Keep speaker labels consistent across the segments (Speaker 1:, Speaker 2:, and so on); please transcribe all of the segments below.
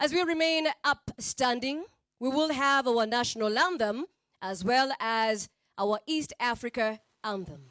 Speaker 1: As we remain upstanding, we will have our national anthem as well as our East Africa anthem.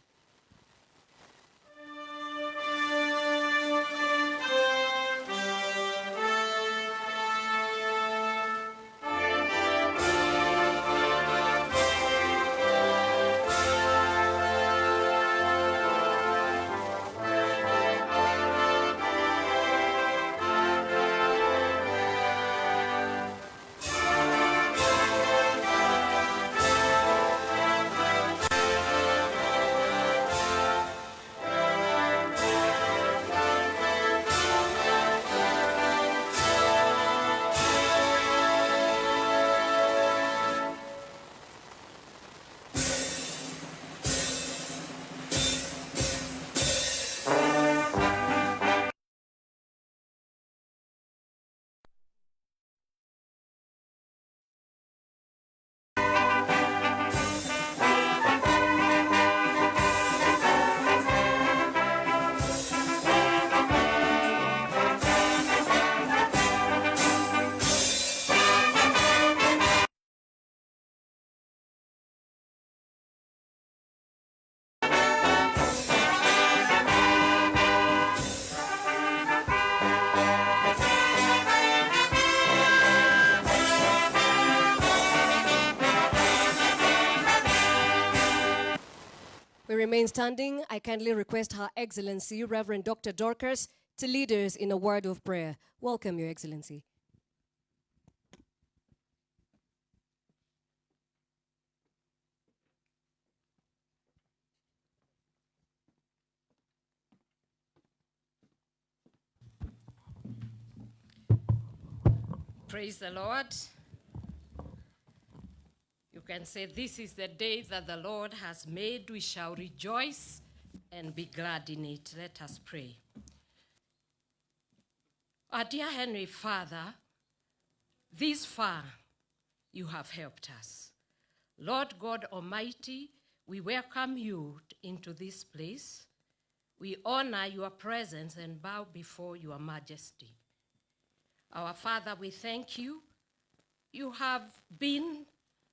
Speaker 1: We remain standing. I kindly request Her Excellency, Reverend Dr. Dorcas, to lead us in a word of prayer. Welcome, Your Excellency.
Speaker 2: Praise the Lord. You can say, this is the day that the Lord has made. We shall rejoice and be glad in it. Let us pray. Our dear Heavenly Father, this far you have helped us. Lord God Almighty, we welcome you into this place. We honor your presence and bow before your majesty. Our Father, we thank you. You have been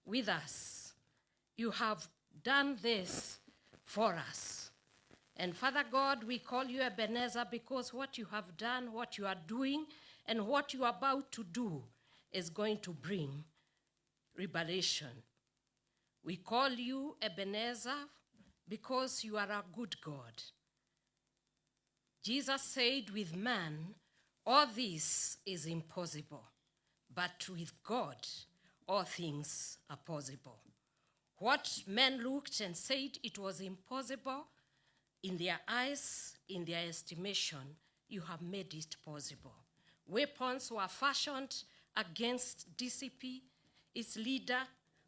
Speaker 2: with us. You have done this for us. And Father God, we call you Ebenezer because what you have done, what you are doing, and what you are about to do is going to bring revelation. We call you Ebenezer because you are a good God. Jesus said, with man, all this is impossible, but with God, all things are possible. What men looked and said it was impossible, in their eyes, in their estimation, you have made it possible. Weapons were fashioned against DCP, its leader,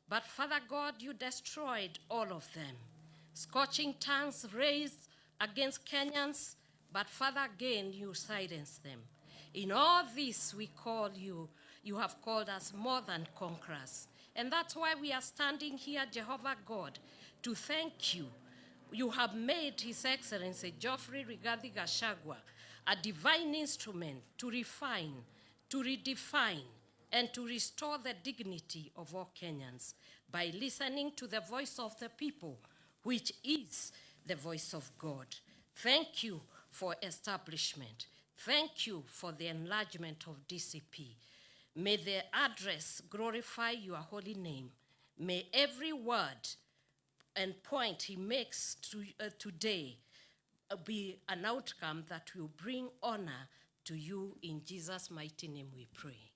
Speaker 2: but Father God, you destroyed all of them. Scorching tongues raised against Kenyans, but Father, again, you silenced them. In all this, we call you. You have called us more than conquerors. And that's why we are standing here, Jehovah God, to thank you. You have made His Excellency Geoffrey Rigathi Gachagua a divine instrument to refine, to redefine, and to restore the dignity of all Kenyans by listening to the voice of the people, which is the voice of God. Thank you for establishment. Thank you for the enlargement of DCP. May the address glorify your holy name. May every word and point he makes today be an outcome that will bring honor to you. In Jesus' mighty name we pray.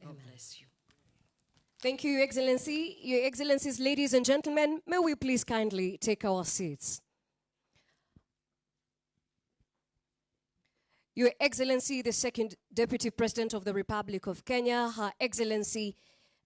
Speaker 2: God bless you.
Speaker 1: Thank you, Your Excellency. Your Excellencies, ladies and gentlemen, may we please kindly take our seats. Your Excellency, the Second Deputy President of the Republic of Kenya, Her Excellency,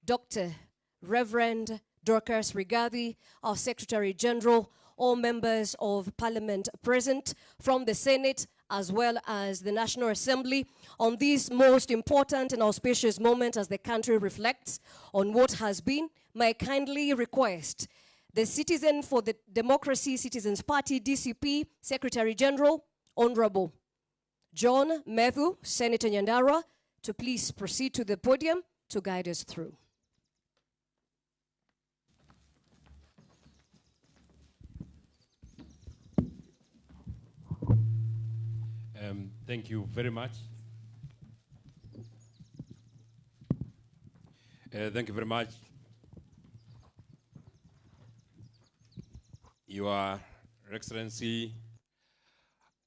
Speaker 1: Dr. Reverend Dorcas Rigathi, our Secretary General, all members of Parliament present from the Senate as well as the National Assembly on this most important and auspicious moment as the country reflects on what has been, may I kindly request the Citizen for the Democracy Citizens Party, DCP, Secretary General, Honorable John Methu, Senator Nyandarua, to please proceed to the podium to guide us through.
Speaker 3: Thank you very much. Thank you very much. Your Excellency,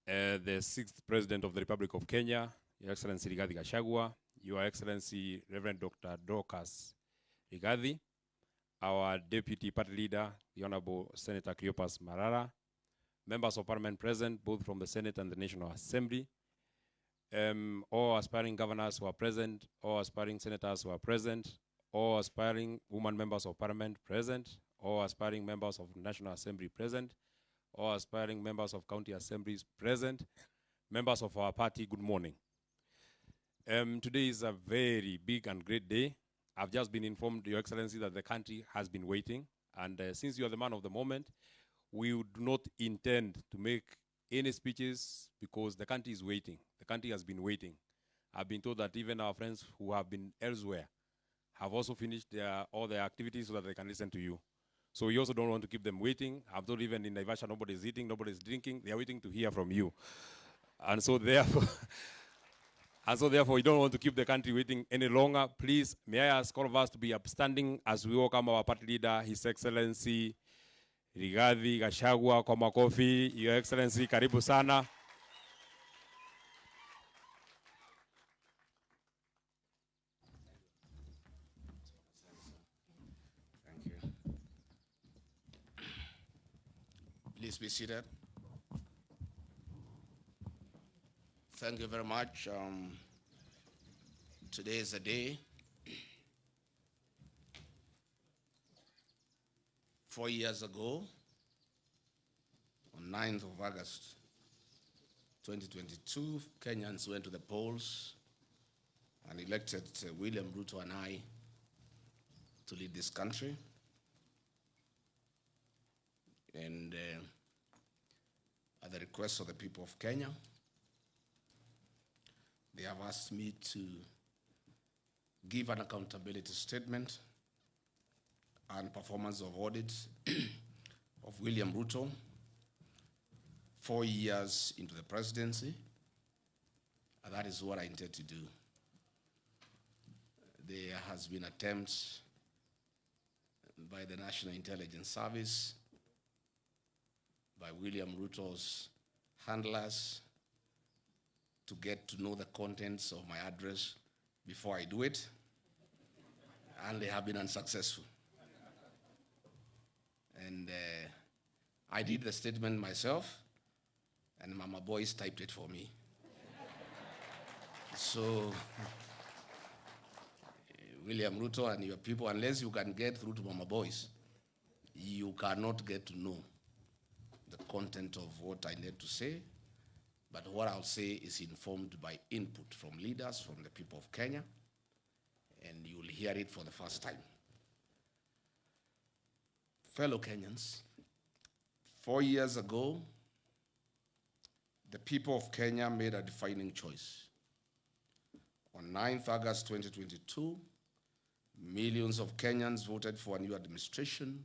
Speaker 3: the 6th President of the Republic of Kenya, Your Excellency Rigathi Gachagua, Your Excellency Reverend Dr. Dorcas Rigathi, our Deputy Party Leader, the Honorable Senator Cleopas Marara, members of Parliament present, both from the Senate and the National Assembly, all aspiring governors who are present, all aspiring senators who are present, all aspiring women members of Parliament present, all aspiring members of National Assembly present, all aspiring members of county assemblies present, members of our party, good morning. Today is a very big and great day. I've just been informed, Your Excellency, that the country has been waiting, and since you are the man of the moment, we do not intend to make any speeches because the country is waiting. The country has been waiting. I've been told that even our friends who have been elsewhere have also finished all their activities so that they can listen to you. So we also don't want to keep them waiting. I'm told even in Naivasha, nobody's eating, nobody's drinking. They are waiting to hear from you. And so therefore, we don't want to keep the country waiting any longer. Please, may I ask all of us to be upstanding as we welcome our party leader, His Excellency Rigathi Gachagua, kwa makofi. Your Excellency, karibu sana.
Speaker 4: Thank you. Please be seated. Thank you very much. Today is a day 4 years ago, on 9th of August 2022, Kenyans went to the polls and elected William Ruto and I to lead this country. And at the request of the people of Kenya, they have asked me to give an accountability statement and performance of audit of William Ruto 4 years into the presidency, and that is what I intend to do. There has been attempts by the National Intelligence Service, by William Ruto's handlers, to get to know the contents of my address before I do it, and they have been unsuccessful. And I did the statement myself, and Mama Boys typed it for me. So, William Ruto and your people, unless you can get through to Mama Boys, you cannot get to know the content of what I need to say. But what I'll say is informed by input from leaders, from the people of Kenya, and you'll hear it for the first time. Fellow Kenyans, 4 years ago, the people of Kenya made a defining choice. On 9th August 2022, millions of Kenyans voted for a new administration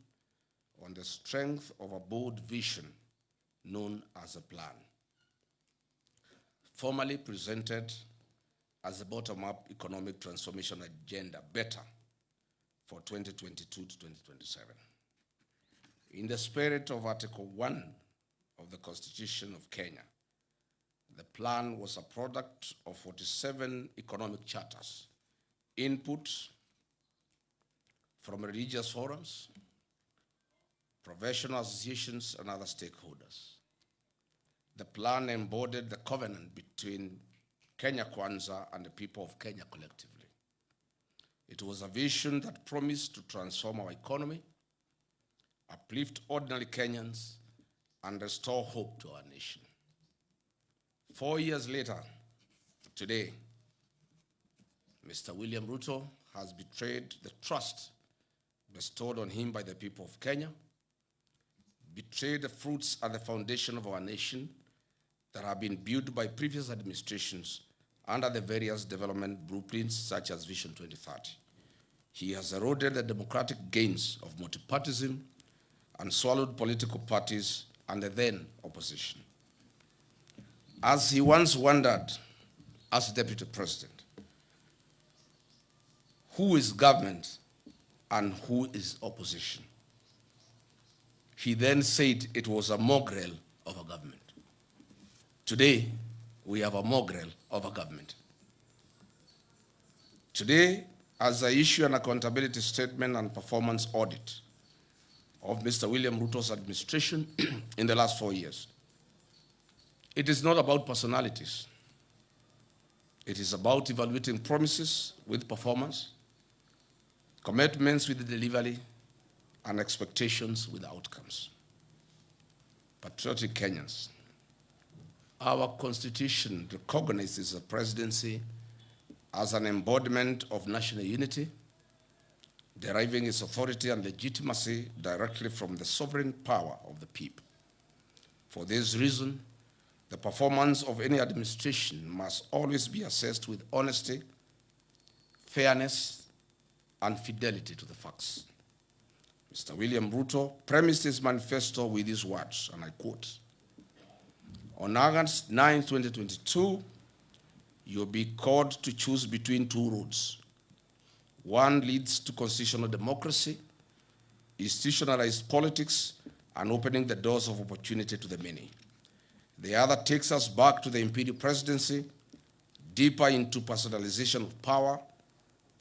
Speaker 4: on the strength of a bold vision known as a plan, formally presented as a bottom-up economic transformation agenda, better, for 2022 to 2027. In the spirit of Article 1 of the Constitution of Kenya, the plan was a product of 47 economic charters, input from religious forums, professional associations, and other stakeholders. The plan embodied the covenant between Kenya Kwanza and the people of Kenya collectively. It was a vision that promised to transform our economy, uplift ordinary Kenyans, and restore hope to our nation. 4 years later, today, Mr. William Ruto has betrayed the trust bestowed on him by the people of Kenya, betrayed the fruits and the foundation of our nation that have been built by previous administrations under the various development blueprints such as Vision 2030. He has eroded the democratic gains of multipartyism and swallowed political parties and the then opposition. As he once wondered as deputy president, who is government and who is opposition? He then said it was a mongrel of a government. Today, we have a mongrel of a government. Today, as I issue an accountability statement and performance audit of Mr. William Ruto's administration in the last 4 years, it is not about personalities. It is about evaluating promises with performance, commitments with delivery, and expectations with outcomes. Patriotic Kenyans, our Constitution recognizes the presidency as an embodiment of national unity, deriving its authority and legitimacy directly from the sovereign power of the people. For this reason, the performance of any administration must always be assessed with honesty, fairness, and fidelity to the facts. Mr. William Ruto premised his manifesto with these words, and I quote, "On August 9, 2022, you'll be called to choose between two roads. One leads to constitutional democracy, institutionalized politics, and opening the doors of opportunity to the many. The other takes us back to the imperial presidency, deeper into personalization of power,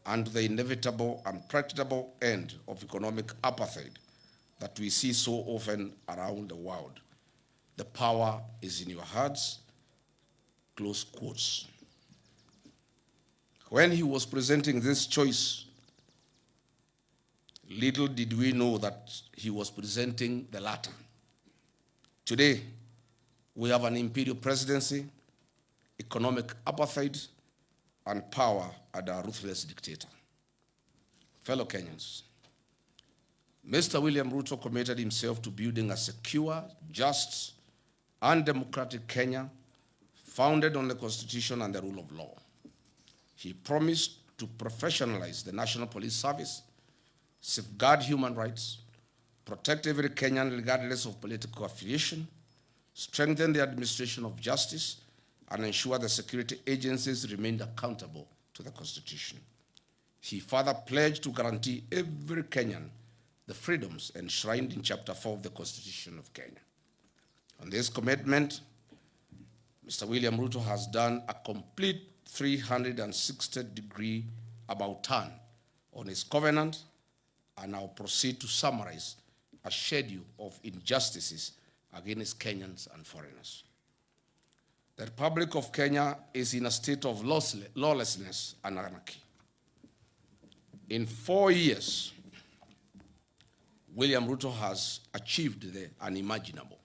Speaker 4: and to the inevitable and practicable end of economic apartheid that we see so often around the world. The power is in your hands," close quotes. When he was presenting this choice, little did we know that he was presenting the latter. Today, we have an imperial presidency, economic apartheid, and power under a ruthless dictator. Fellow Kenyans, Mr. William Ruto committed himself to building a secure, just, and democratic Kenya founded on the Constitution and the rule of law. He promised to professionalize the National Police Service, safeguard human rights, protect every Kenyan regardless of political affiliation, strengthen the administration of justice, and ensure the security agencies remained accountable to the Constitution. He further pledged to guarantee every Kenyan the freedoms enshrined in Chapter 4 of the Constitution of Kenya. On this commitment, Mr. William Ruto has done a complete 360-degree about turn on his covenant, and I'll proceed to summarize a schedule of injustices against Kenyans and foreigners. The Republic of Kenya is in a state of lawlessness and anarchy. In 4 years, William Ruto has achieved the unimaginable.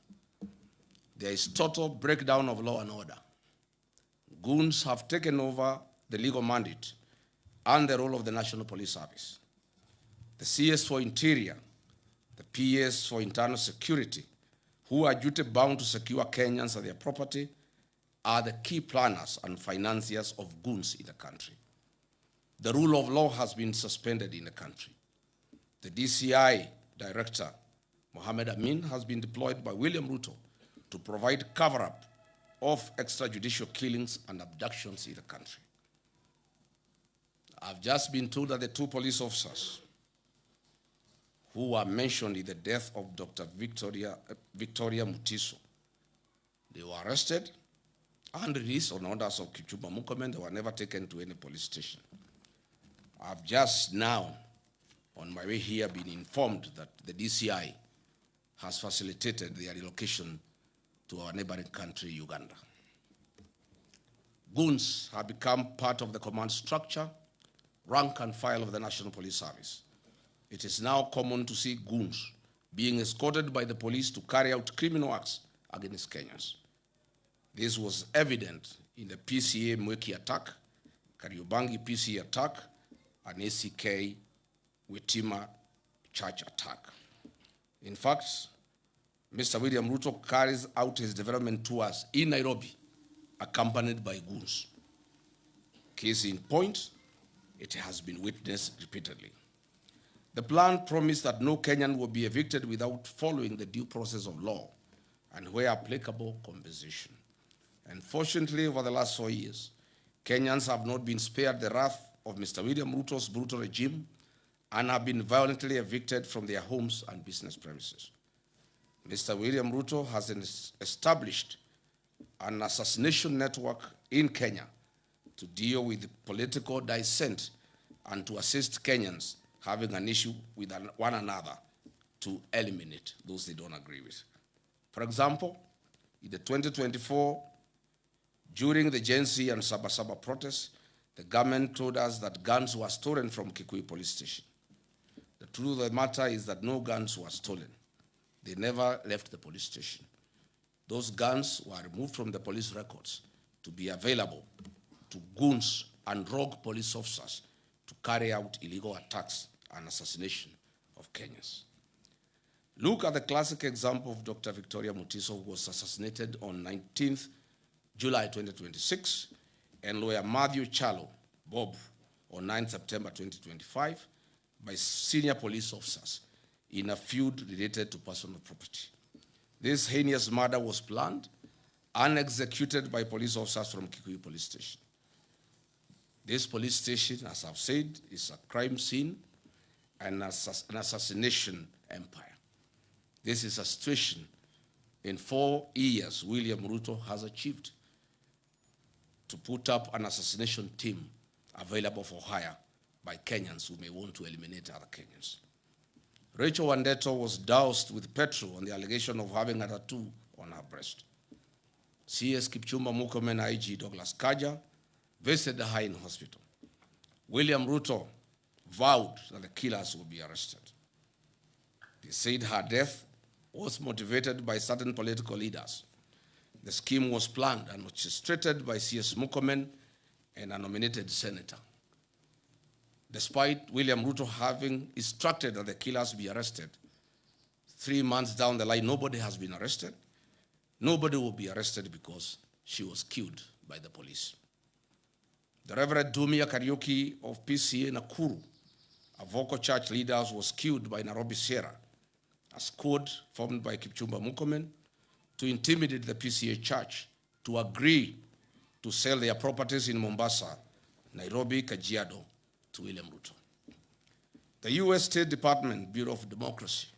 Speaker 4: There is total breakdown of law and order. Goons have taken over the legal mandate and the role of the National Police Service. The CS for Interior, the PS for Internal Security, who are duty-bound to secure Kenyans and their property, are the key planners and financiers of goons in the country. The rule of law has been suspended in the country. The DCI Director, Mohammed Amin, has been deployed by William Ruto to provide cover-up of extrajudicial killings and abductions in the country. I've just been told that the 2 police officers who were mentioned in the death of Dr. Victoria Mutiso, they were arrested and released on orders of Kipchumba Murkomen. They were never taken to any police station. I've just now, on my way here, been informed that the DCI has facilitated their relocation to our neighboring country, Uganda. Goons have become part of the command structure, rank and file of the National Police Service. It is now common to see goons being escorted by the police to carry out criminal acts against Kenyans. This was evident in the PCA Mweki attack, Kariobangi PCA attack, and ACK Witima Church attack. In fact, Mr. William Ruto carries out his development tours in Nairobi, accompanied by goons. Case in point, it has been witnessed repeatedly. The plan promised that no Kenyan will be evicted without following the due process of law and, where applicable, compensation. Unfortunately, over the last 4 years, Kenyans have not been spared the wrath of Mr. William Ruto's brutal regime and have been violently evicted from their homes and business premises. Mr. William Ruto has established an assassination network in Kenya to deal with political dissent and to assist Kenyans having an issue with one another to eliminate those they don't agree with. For example, in the 2024, during the Gen Z and Sabasaba protests, the government told us that guns were stolen from Kikuyu police station. The truth of the matter is that no guns were stolen. They never left the police station. Those guns were removed from the police records to be available to goons and rogue police officers to carry out illegal attacks and assassination of Kenyans. Look at the classic example of Dr. Victoria Mutiso, who was assassinated on 19th July 2026, and lawyer Matthew Chalo, Bob, on 9 September 2025, by senior police officers in a feud related to personal property. This heinous murder was planned and executed by police officers from Kikuyu police station. This police station, as I've said, is a crime scene and an assassination empire. This is a situation in 4 years William Ruto has achieved to put up an assassination team available for hire by Kenyans who may want to eliminate other Kenyans. Rachel Wandeto was doused with petrol on the allegation of having a tattoo on her breast. CS Kipchumba Murkomen IG Douglas Kaja visited her in hospital. William Ruto vowed that the killers would be arrested. They said her death was motivated by certain political leaders. The scheme was planned and orchestrated by CS Murkomen and a nominated senator. Despite William Ruto having instructed that the killers be arrested, 3 months down the line, nobody has been arrested. Nobody will be arrested because she was killed by the police. The Reverend Dumia Kariuki of PCA Nakuru, a vocal church leader, was killed by Nairobi Sierra, a squad formed by Kipchumba Murkomen to intimidate the PCA church to agree to sell their properties in Mombasa, Nairobi, Kajiado, to William Ruto. The U.S. State Department, Bureau of Democracy,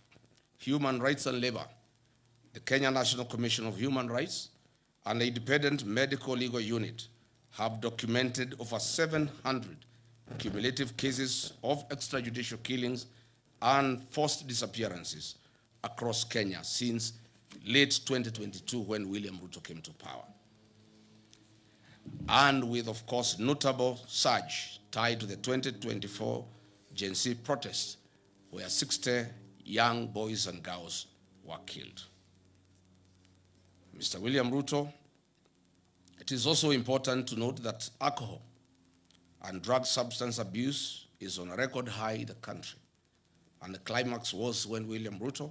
Speaker 4: Human Rights and Labor, the Kenya National Commission of Human Rights, and the Independent Medical Legal Unit have documented over 700 cumulative cases of extrajudicial killings and forced disappearances across Kenya since late 2022 when William Ruto came to power. And with, of course, notable surge tied to the 2024 Gen Z protests, where 60 young boys and girls were killed. Mr. William Ruto, it is also important to note that alcohol and drug substance abuse is on a record high in the country. And the climax was when William Ruto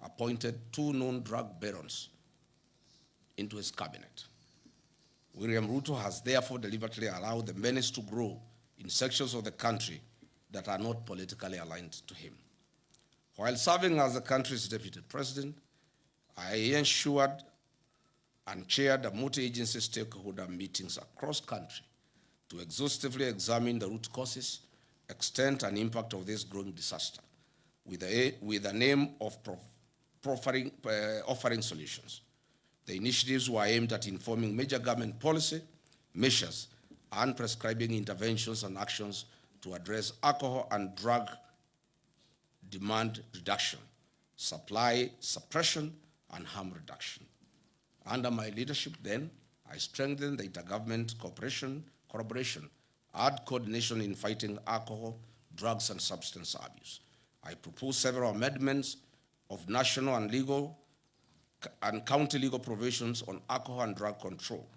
Speaker 4: appointed 2 known drug barons into his cabinet. William Ruto has therefore deliberately allowed the menace to grow in sections of the country that are not politically aligned to him. While serving as the country's deputy president, I ensured and chaired multi-agency stakeholder meetings across country to exhaustively examine the root causes, extent, and impact of this growing disaster with the aim of offering solutions. The initiatives were aimed at informing major government policy, measures, and prescribing interventions and actions to address alcohol and drug demand reduction, supply suppression, and harm reduction. Under my leadership then, I strengthened the intergovernment collaboration, and coordination in fighting alcohol, drugs, and substance abuse. I proposed several amendments of national and county legal provisions on alcohol and drug control,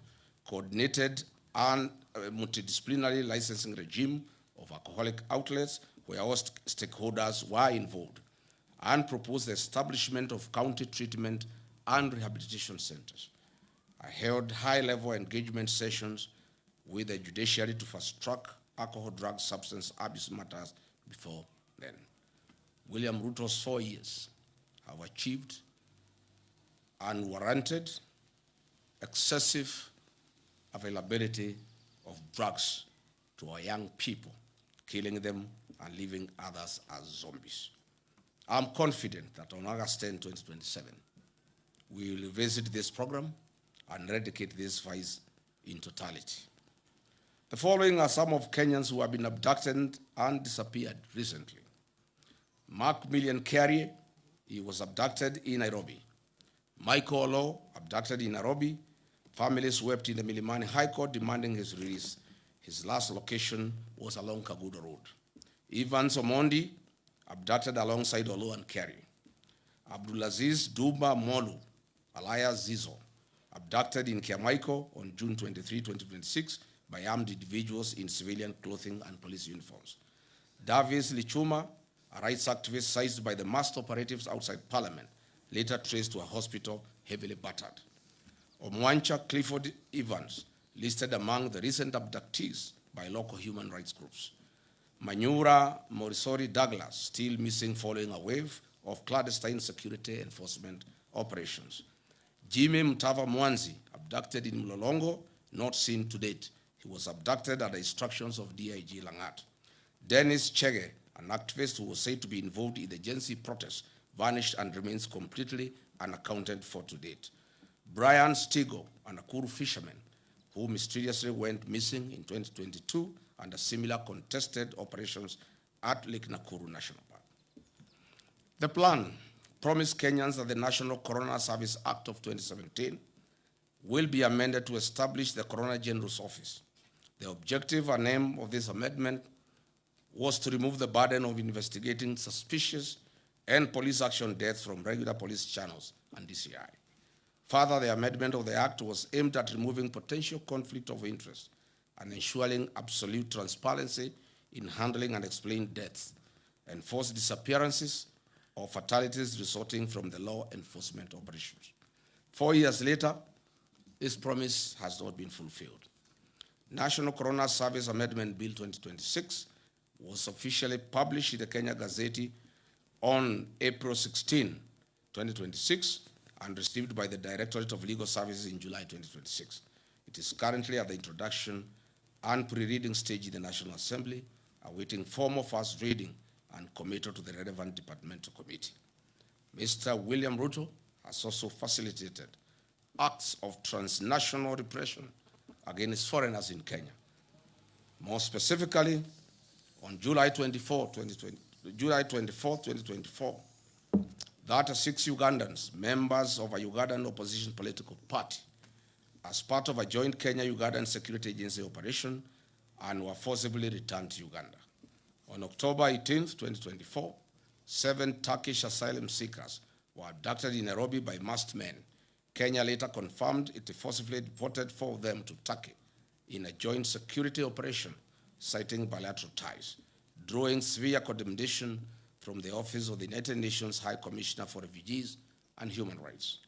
Speaker 4: coordinated and multidisciplinary licensing regime of alcoholic outlets where all stakeholders were involved, and proposed the establishment of county treatment and rehabilitation centers. I held high-level engagement sessions with the judiciary to fast-track alcohol, drug, substance abuse matters before then. William Ruto's 4 years have achieved unwarranted, excessive availability of drugs to our young people, killing them and leaving others as zombies. I'm confident that on August 10, 2027, we will revisit this program and eradicate this vice in totality. The following are some of Kenyans who have been abducted and disappeared recently. Mark Million Carey, he was abducted in Nairobi. Michael Olo, abducted in Nairobi. Families wept in the Milimani High Court demanding his release. His last location was along Kagudo Road. Evans Omondi, abducted alongside Olo and Carey. Abdulaziz Duba Molu, alias Zizo, abducted in Kiamaiko on June 23, 2026 by armed individuals in civilian clothing and police uniforms. Davis Lichuma, a rights activist seized by the masked operatives outside Parliament, later traced to a hospital heavily battered. Omwancha Clifford Evans, listed among the recent abductees by local human rights groups. Manyura Morisori Douglas, still missing following a wave of clandestine security enforcement operations. Jimmy Mtava Mwanzi, abducted in Mlolongo, not seen to date. He was abducted at the instructions of DIG Langat. Dennis Chege, an activist who was said to be involved in the Gen Z protests, vanished and remains completely unaccounted for to date. Brian Stigo, a Nakuru fisherman, who mysteriously went missing in 2022 under similar contested operations at Lake Nakuru National Park. The plan promised Kenyans that the National Corona Service Act of 2017 will be amended to establish the Coroner General's Office. The objective and aim of this amendment was to remove the burden of investigating suspicious and police action deaths from regular police channels and DCI. Further, the amendment of the Act was aimed at removing potential conflict of interest and ensuring absolute transparency in handling and explaining deaths, enforced disappearances, or fatalities resulting from the law enforcement operations. 4 years later, this promise has not been fulfilled. National Corona Service Amendment Bill 2026 was officially published in the Kenya Gazette on April 16, 2026, and received by the Directorate of Legal Services in July 2026. It is currently at the introduction and pre-reading stage in the National Assembly, awaiting formal first reading and committal to the relevant departmental committee. Mr. William Ruto has also facilitated acts of transnational repression against foreigners in Kenya. More specifically, on July 24, 2024, 36 Ugandans, members of a Ugandan opposition political party, as part of a joint Kenya-Ugandan security agency operation, and were forcibly returned to Uganda. On October 18, 2024, 7 Turkish asylum seekers were abducted in Nairobi by masked men. Kenya later confirmed it forcibly deported 4 of them to Turkey in a joint security operation, citing bilateral ties, drawing severe condemnation from the Office of the United Nations High Commissioner for Refugees and Human Rights.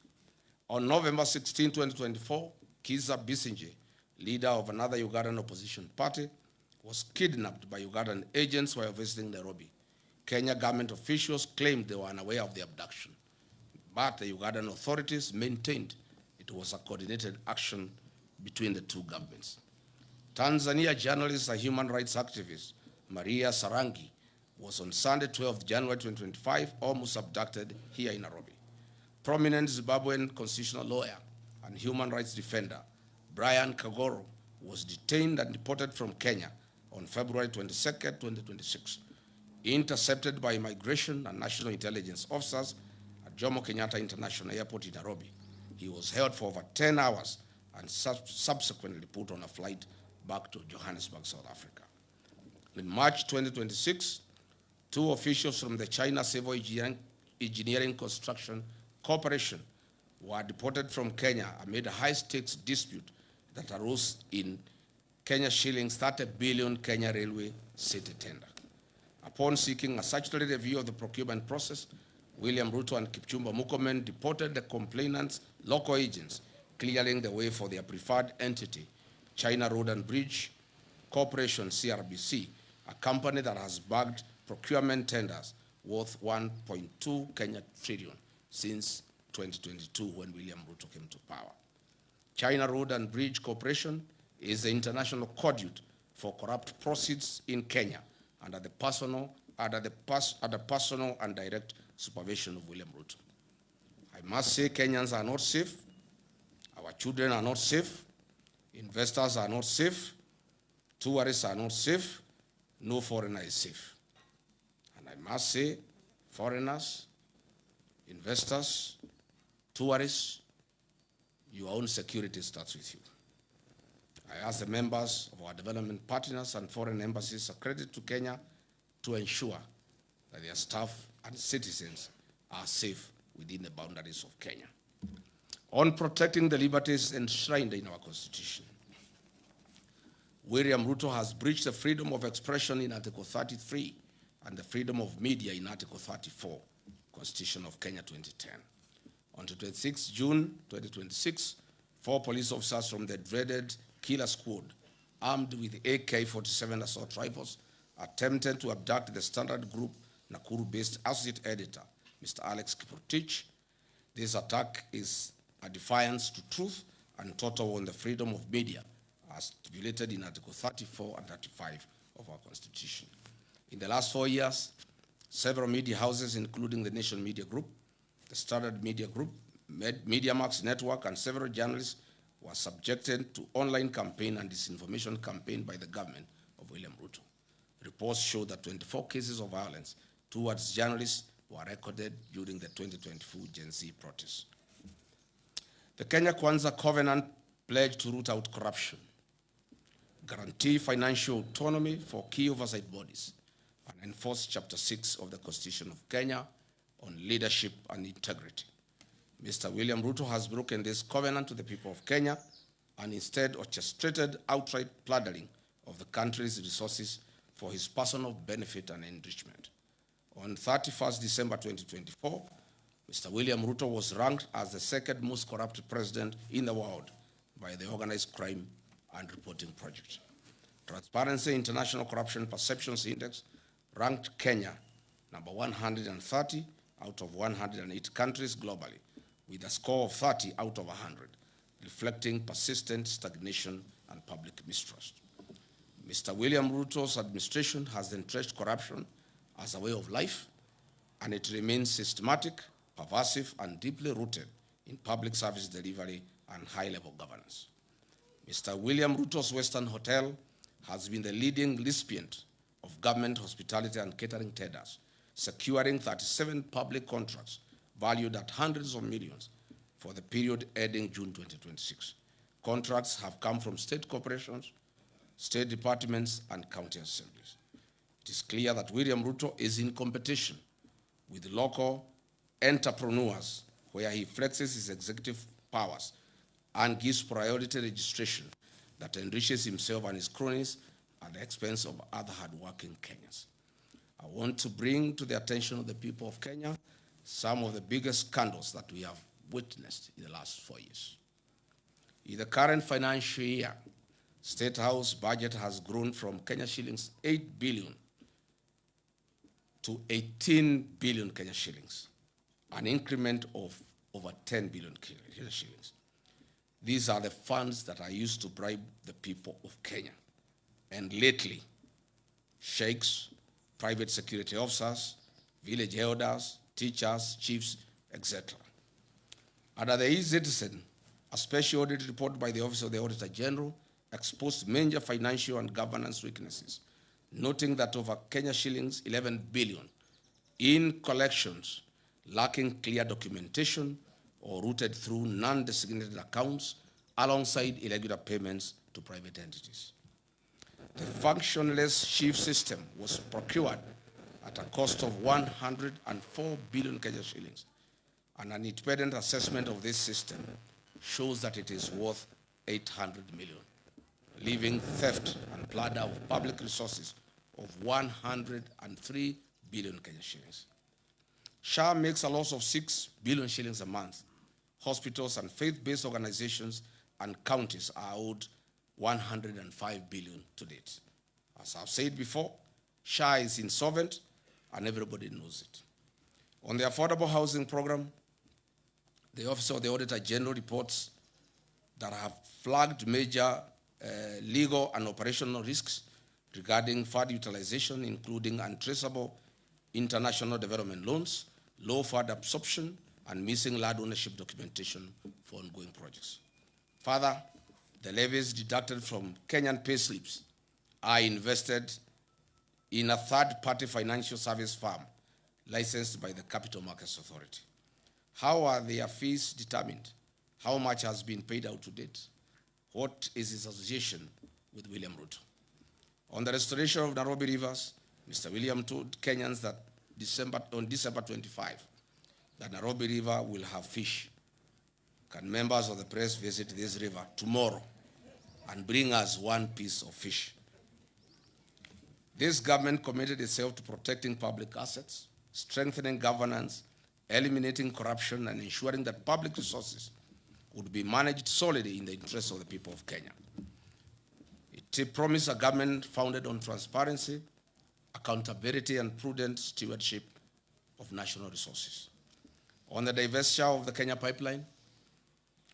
Speaker 4: On November 16, 2024, Kiza Bisinje, leader of another Ugandan opposition party, was kidnapped by Ugandan agents while visiting Nairobi. Kenya government officials claimed they were unaware of the abduction, but the Ugandan authorities maintained it was a coordinated action between the two governments. Tanzania journalist and human rights activist Maria Sarangi was on Sunday, 12 January 2025, almost abducted here in Nairobi. Prominent Zimbabwean constitutional lawyer and human rights defender Brian Kagoro was detained and deported from Kenya on February 22, 2026, intercepted by immigration and national intelligence officers at Jomo Kenyatta International Airport in Nairobi. He was held for over 10 hours and subsequently put on a flight back to Johannesburg, South Africa. In March 2026, 2 officials from the China Civil Engineering Construction Corporation were deported from Kenya amid a high-stakes dispute that arose in Kenya shillings 30 billion Kenya Railway city tender. Upon seeking a statutory review of the procurement process, William Ruto and Kipchumba Murkomen deported the complainants' local agents, clearing the way for their preferred entity, China Road and Bridge Corporation, CRBC, a company that has bagged procurement tenders worth 1.2 Kenya trillion since 2022 when William Ruto came to power. China Road and Bridge Corporation is the international conduit for corrupt proceeds in Kenya under the personal and direct supervision of William Ruto. I must say Kenyans are not safe, our children are not safe, investors are not safe, tourists are not safe, no foreigner is safe. And I must say, foreigners, investors, tourists, your own security starts with you. I ask the members of our development partners and foreign embassies accredited to Kenya to ensure that their staff and citizens are safe within the boundaries of Kenya. On protecting the liberties enshrined in our Constitution, William Ruto has breached the freedom of expression in Article 33 and the freedom of media in Article 34, Constitution of Kenya 2010. On 26 June 2026, 4 police officers from the dreaded Killer Squad, armed with AK-47 assault rifles, attempted to abduct the Standard Group Nakuru-based associate editor, Mr. Alex Kiprotich. This attack is a defiance to truth and total on the freedom of media, as stipulated in Article 34 and 35 of our Constitution. In the last 4 years, several media houses, including the Nation Media Group, the Standard Media Group, Media Max Network, and several journalists were subjected to online campaign and disinformation campaign by the government of William Ruto. Reports show that 24 cases of violence towards journalists were recorded during the 2024 Gen Z protests. The Kenya Kwanza Covenant pledged to root out corruption, guarantee financial autonomy for key oversight bodies, and enforce Chapter 6 of the Constitution of Kenya on leadership and integrity. Mr. William Ruto has broken this covenant to the people of Kenya and instead orchestrated outright plundering of the country's resources for his personal benefit and enrichment. On 31st December 2024, Mr. William Ruto was ranked as the second most corrupt president in the world by the Organized Crime and Reporting Project. Transparency International Corruption Perceptions Index ranked Kenya number 130 out of 108 countries globally, with a score of 30 out of 100, reflecting persistent stagnation and public mistrust. Mr. William Ruto's administration has entrenched corruption as a way of life, and it remains systematic, pervasive, and deeply rooted in public service delivery and high-level governance. Mr. William Ruto's Western Hotel has been the leading recipient of government hospitality and catering tenders, securing 37 public contracts valued at hundreds of millions for the period ending June 2026. Contracts have come from state corporations, state departments, and county assemblies. It is clear that William Ruto is in competition with local entrepreneurs, where he flexes his executive powers and gives priority registration that enriches himself and his cronies at the expense of other hardworking Kenyans. I want to bring to the attention of the people of Kenya some of the biggest scandals that we have witnessed in the last 4 years. In the current financial year, State House budget has grown from Kenya shillings 8 billion to 18 billion Kenya shillings, an increment of over 10 billion Kenya shillings. These are the funds that are used to bribe the people of Kenya. And lately, sheikhs, private security officers, village elders, teachers, chiefs, etc. Under the e-Citizen, a special audit report by the Office of the Auditor General exposed major financial and governance weaknesses, noting that over Kenya shillings 11 billion in collections lacking clear documentation or routed through non-designated accounts alongside irregular payments to private entities. The functionless chief system was procured at a cost of 104 billion Kenya shillings, and an independent assessment of this system shows that it is worth 800 million, leaving theft and plunder of public resources of 103 billion Kenya shillings. SHA makes a loss of 6 billion shillings a month. Hospitals and faith-based organizations and counties are owed 105 billion to date. As I've said before, SHA is insolvent and everybody knows it. On the affordable housing program, the Office of the Auditor General reports that have flagged major legal and operational risks regarding fund utilization, including untraceable international development loans, low fund absorption, and missing land ownership documentation for ongoing projects. Further, the levies deducted from Kenyan pay slips are invested in a third-party financial service firm licensed by the Capital Markets Authority. How are their fees determined? How much has been paid out to date? What is his association with William Ruto? On the restoration of Nairobi rivers, Mr. William told Kenyans that on December 25, that Nairobi River will have fish. Can members of the press visit this river tomorrow and bring us one piece of fish? This government committed itself to protecting public assets, strengthening governance, eliminating corruption, and ensuring that public resources would be managed solely in the interests of the people of Kenya. It promised a government founded on transparency, accountability, and prudent stewardship of national resources. On the divestiture of the Kenya pipeline,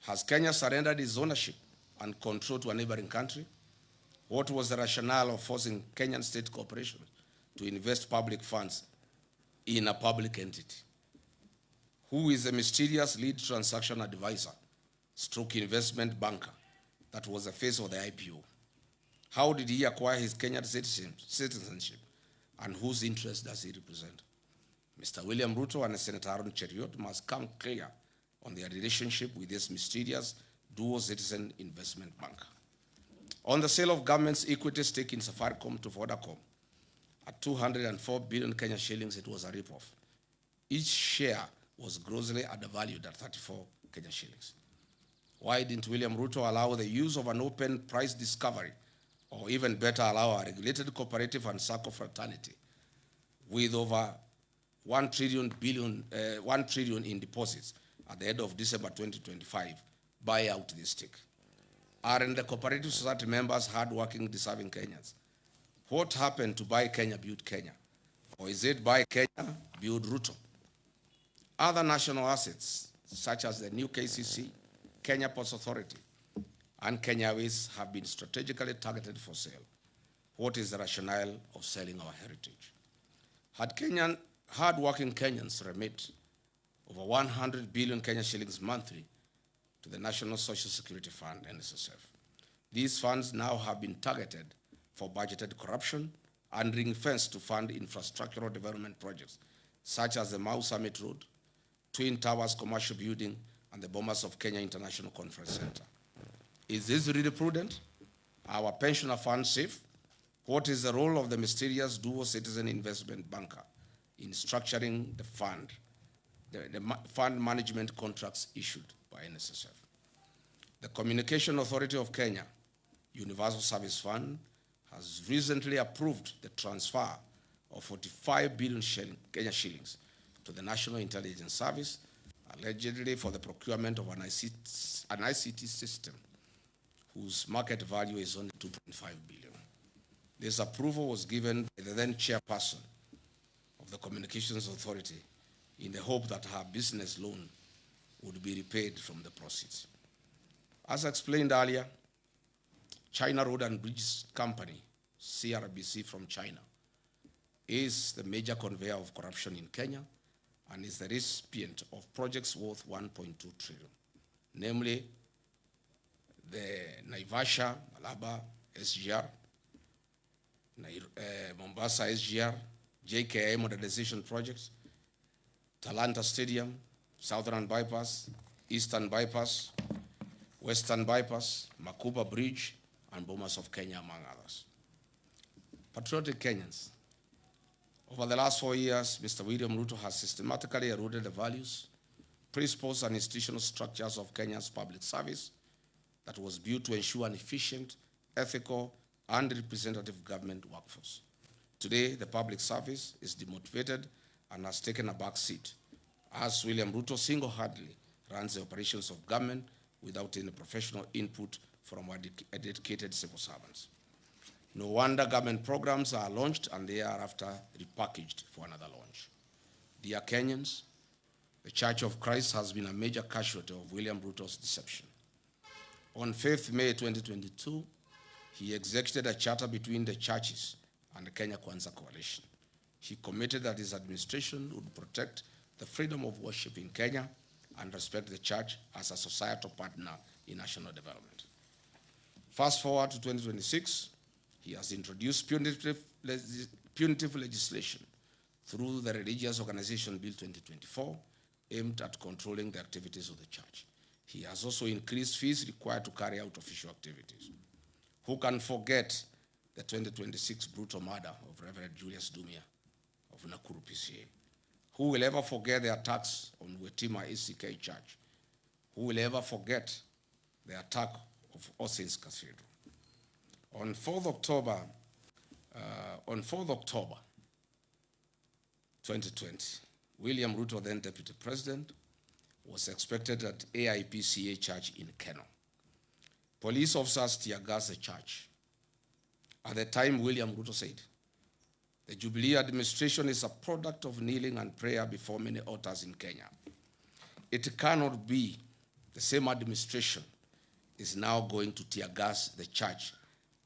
Speaker 4: has Kenya surrendered its ownership and control to a neighboring country? What was the rationale of forcing Kenyan state corporations to invest public funds in a public entity? Who is the mysterious lead transaction advisor, stroke investment banker, that was the face of the IPO? How did he acquire his Kenyan citizenship, and whose interest does he represent? Mr. William Ruto and Senator Aaron Cheriot must come clear on their relationship with this mysterious dual citizen investment banker. On the sale of government's equity stake in Safaricom to Vodacom at 204 billion Kenya shillings, it was a ripoff. Each share was grossly undervalued at 34 Kenya shillings. Why didn't William Ruto allow the use of an open price discovery, or even better, allow a regulated cooperative and SACCO fraternity with over 1 trillion in deposits at the end of December 2025 buy out this stake? Aren't the cooperative society members hardworking, deserving Kenyans? What happened to Buy Kenya, Build Kenya? Or is it Buy Kenya, Build Ruto? Other national assets, such as the new KCC, Kenya Ports Authority, and Kenya Airways, have been strategically targeted for sale. What is the rationale of selling our heritage? Had hard-working Kenyans remit over 100 billion Kenya shillings monthly to the National Social Security Fund, NSSF. These funds now have been targeted for budgeted corruption and ring-fenced to fund infrastructural development projects, such as the Mau Summit Road, Twin Towers Commercial Building, and the Bomas of Kenya International Conference Center. Is this really prudent? Our pensioner fund safe? What is the role of the mysterious dual citizen investment banker in structuring the fund management contracts issued by NSSF? The Communication Authority of Kenya, Universal Service Fund, has recently approved the transfer of 45 billion Kenya shillings to the National Intelligence Service, allegedly for the procurement of an ICT system whose market value is only 2.5 billion. This approval was given by the then chairperson of the Communications Authority in the hope that her business loan would be repaid from the proceeds. As explained earlier, China Road and Bridge Company, CRBC from China, is the major conveyor of corruption in Kenya and is the recipient of projects worth 1.2 trillion, namely the Naivasha, Malaba, SGR, Mombasa SGR, JKI modernization projects, Talanta Stadium, Southern Bypass, Eastern Bypass, Western Bypass, Makuba Bridge, and Bomas of Kenya, among others. Patriotic Kenyans, over the last 4 years, Mr. William Ruto has systematically eroded the values, principles, and institutional structures of Kenya's public service that was built to ensure an efficient, ethical, and representative government workforce. Today, the public service is demotivated and has taken a back seat, as William Ruto single-handedly runs the operations of government without any professional input from our dedicated civil servants. No wonder government programs are launched and they are after repackaged for another launch. Dear Kenyans, the Church of Christ has been a major casualty of William Ruto's deception. On 5th May 2022, he executed a charter between the churches and the Kenya Kwanza Coalition. He committed that his administration would protect the freedom of worship in Kenya and respect the church as a societal partner in national development. Fast forward to 2026, he has introduced punitive legislation through the Religious Organization Bill 2024, aimed at controlling the activities of the church. He has also increased fees required to carry out official activities. Who can forget the 2026 brutal murder of Reverend Julius Dumia of Nakuru PCA? Who will ever forget the attacks on Wetima ACK Church? Who will ever forget the attack of All Saints Cathedral? On 4th October 2020, William Ruto, then Deputy President, was expected at AIPCA Church in Keno. Police officers tear-gassed the church. At the time, William Ruto said, "The Jubilee administration is a product of kneeling and prayer before many altars in Kenya. It cannot be the same administration is now going to tear-gas the church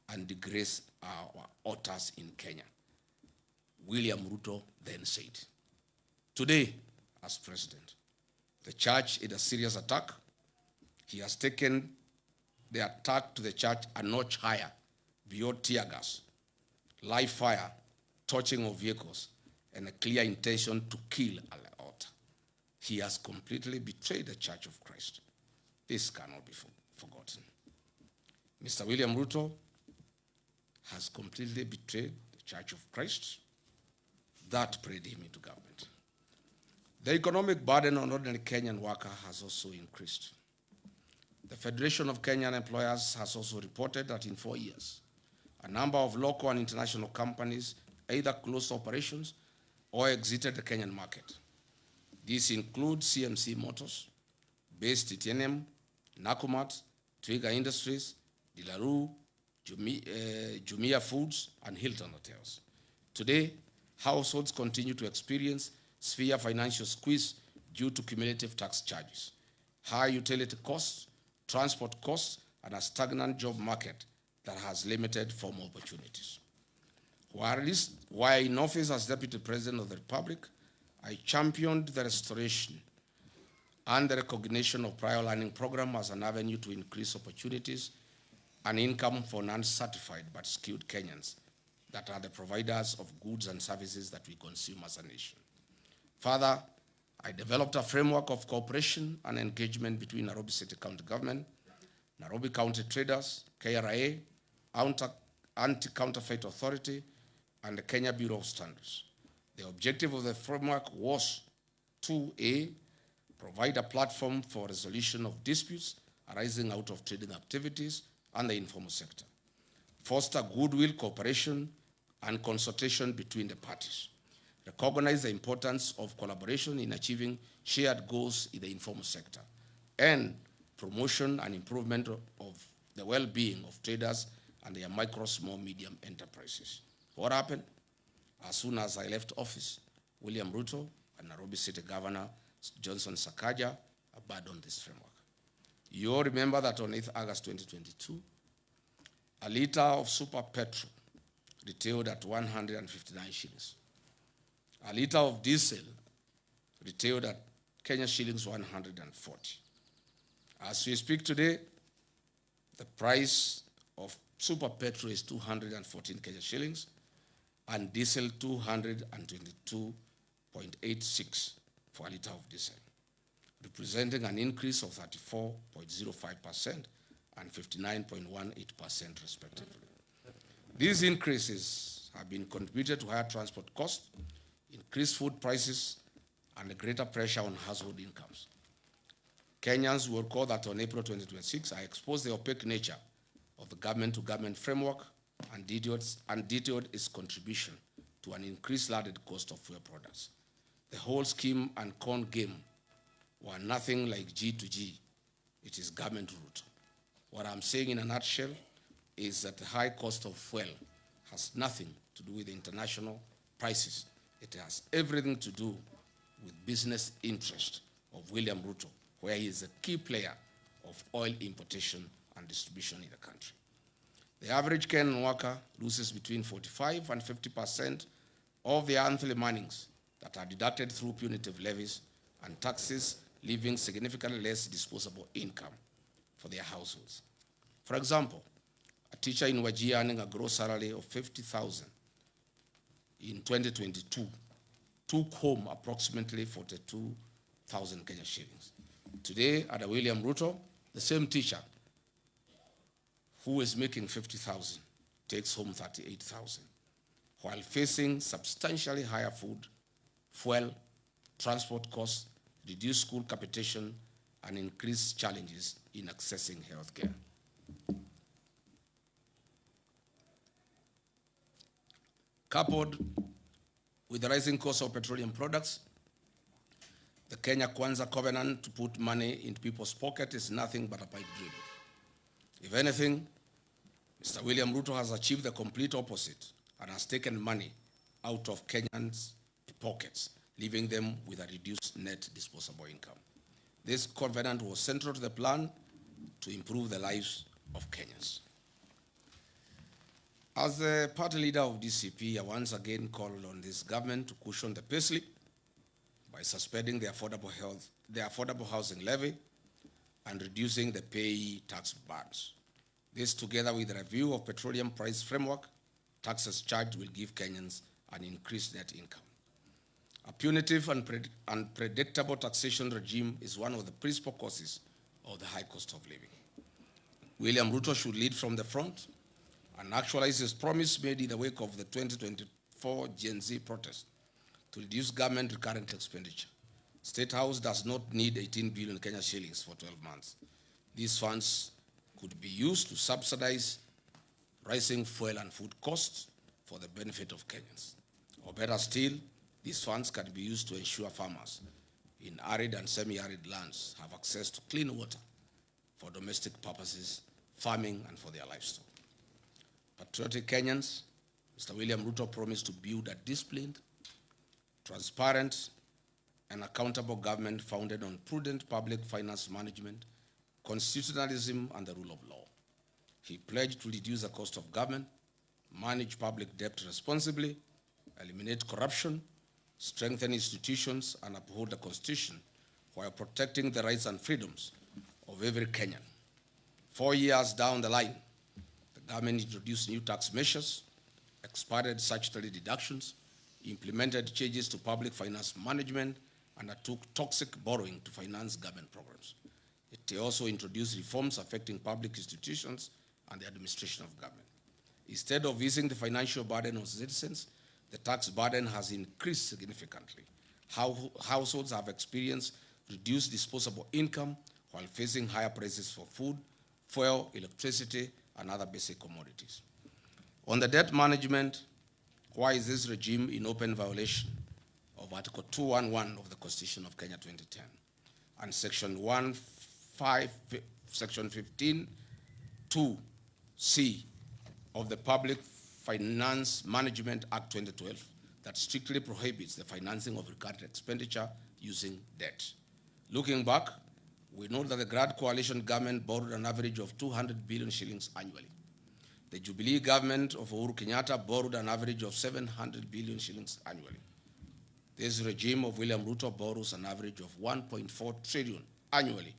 Speaker 4: and disgrace our altars in Kenya." William Ruto then said. Today, as president, the church is a serious attack. He has taken the attack to the church a notch higher, beyond tear gas, live fire, torching of vehicles, and a clear intention to kill an altar. He has completely betrayed the Church of Christ. This cannot be forgotten. Mr. William Ruto has completely betrayed the Church of Christ. That prayed him into government. The economic burden on ordinary Kenyan worker has also increased. The Federation of Kenyan Employers has also reported that in 4 years, a number of local and international companies either closed operations or exited the Kenyan market. These include CMC Motors, Base Titanium, Nakumat, Twiga Industries, Dilaru, Jumia Foods, and Hilton Hotels. Today, households continue to experience severe financial squeeze due to cumulative tax charges, high utility costs, transport costs, and a stagnant job market that has limited formal opportunities. While in office as Deputy President of the Republic, I championed the restoration and the recognition of prior learning program as an avenue to increase opportunities and income for non-certified but skilled Kenyans that are the providers of goods and services that we consume as a nation. Further, I developed a framework of cooperation and engagement between Nairobi City County Government, Nairobi County Traders, KRA, Anti-Counterfeit Authority, and the Kenya Bureau of Standards. The objective of the framework was to A, provide a platform for resolution of disputes arising out of trading activities and the informal sector, foster goodwill, cooperation, and consultation between the parties, recognize the importance of collaboration in achieving shared goals in the informal sector, and promotion and improvement of the well-being of traders and their micro, small, medium enterprises. What happened? As soon as I left office, William Ruto and Nairobi City Governor Johnson Sakaja abandoned this framework. You all remember that on 8th August 2022, a liter of super petrol retailed at 159 shillings. A liter of diesel retailed at Kenya shillings 140. As we speak today, the price of super petrol is 214 Kenya shillings and diesel 222.86 for a liter of diesel, representing an increase of 34.05% and 59.18% respectively. These increases have been contributed to higher transport costs, increased food prices, and a greater pressure on household incomes. Kenyans will recall that on April 2026, I exposed the opaque nature of the government-to-government framework and detailed its contribution to an increased landed cost of fuel products. The whole scheme and con game were nothing like G to G. It is government route. What I'm saying in a nutshell is that the high cost of fuel has nothing to do with international prices. It has everything to do with business interest of William Ruto, where he is a key player of oil importation and distribution in the country. The average Kenyan worker loses between 45 and 50% of their monthly earnings that are deducted through punitive levies and taxes, leaving significantly less disposable income for their households. For example, a teacher in Wajir earning a gross salary of 50,000 in 2022 took home approximately 42,000 Kenya shillings. Today, under William Ruto, the same teacher who is making 50,000 takes home 38,000, while facing substantially higher food, fuel, transport costs, reduced school capitation, and increased challenges in accessing healthcare. Coupled with the rising cost of petroleum products, the Kenya Kwanza covenant to put money into people's pocket is nothing but a pipe dream. If anything, Mr. William Ruto has achieved the complete opposite and has taken money out of Kenyans' pockets, leaving them with a reduced net disposable income. This covenant was central to the plan to improve the lives of Kenyans. As the party leader of DCP, I once again called on this government to cushion the payslip by suspending the affordable housing levy and reducing the payee tax burdens. This, together with the review of petroleum price framework, taxes charged will give Kenyans an increased net income. A punitive and unpredictable taxation regime is one of the principal causes of the high cost of living. William Ruto should lead from the front and actualize his promise made in the wake of the 2024 Gen Z protest to reduce government recurrent expenditure. State House does not need 18 billion Kenya shillings for 12 months. These funds could be used to subsidize rising fuel and food costs for the benefit of Kenyans. Or better still, these funds can be used to ensure farmers in arid and semi-arid lands have access to clean water for domestic purposes, farming, and for their livestock. Patriotic Kenyans, Mr. William Ruto promised to build a disciplined, transparent, and accountable government founded on prudent public finance management, constitutionalism, and the rule of law. He pledged to reduce the cost of government, manage public debt responsibly, eliminate corruption, strengthen institutions, and uphold the Constitution while protecting the rights and freedoms of every Kenyan. 4 years down the line, the government introduced new tax measures, expanded statutory deductions, implemented changes to public finance management, and undertook toxic borrowing to finance government programs. It also introduced reforms affecting public institutions and the administration of government. Instead of easing the financial burden of citizens, the tax burden has increased significantly. Households have experienced reduced disposable income while facing higher prices for food, fuel, electricity, and other basic commodities. On the debt management, why is this regime in open violation of Article 211 of the Constitution of Kenya 2010 and Section 15(2)(c) of the Public Finance Management Act 2012 that strictly prohibits the financing of recurrent expenditure using debt? Looking back, we know that the Grand Coalition government borrowed an average of 200 billion shillings annually. The Jubilee government of Uhuru Kenyatta borrowed an average of 700 billion shillings annually. This regime of William Ruto borrows an average of 1.4 trillion annually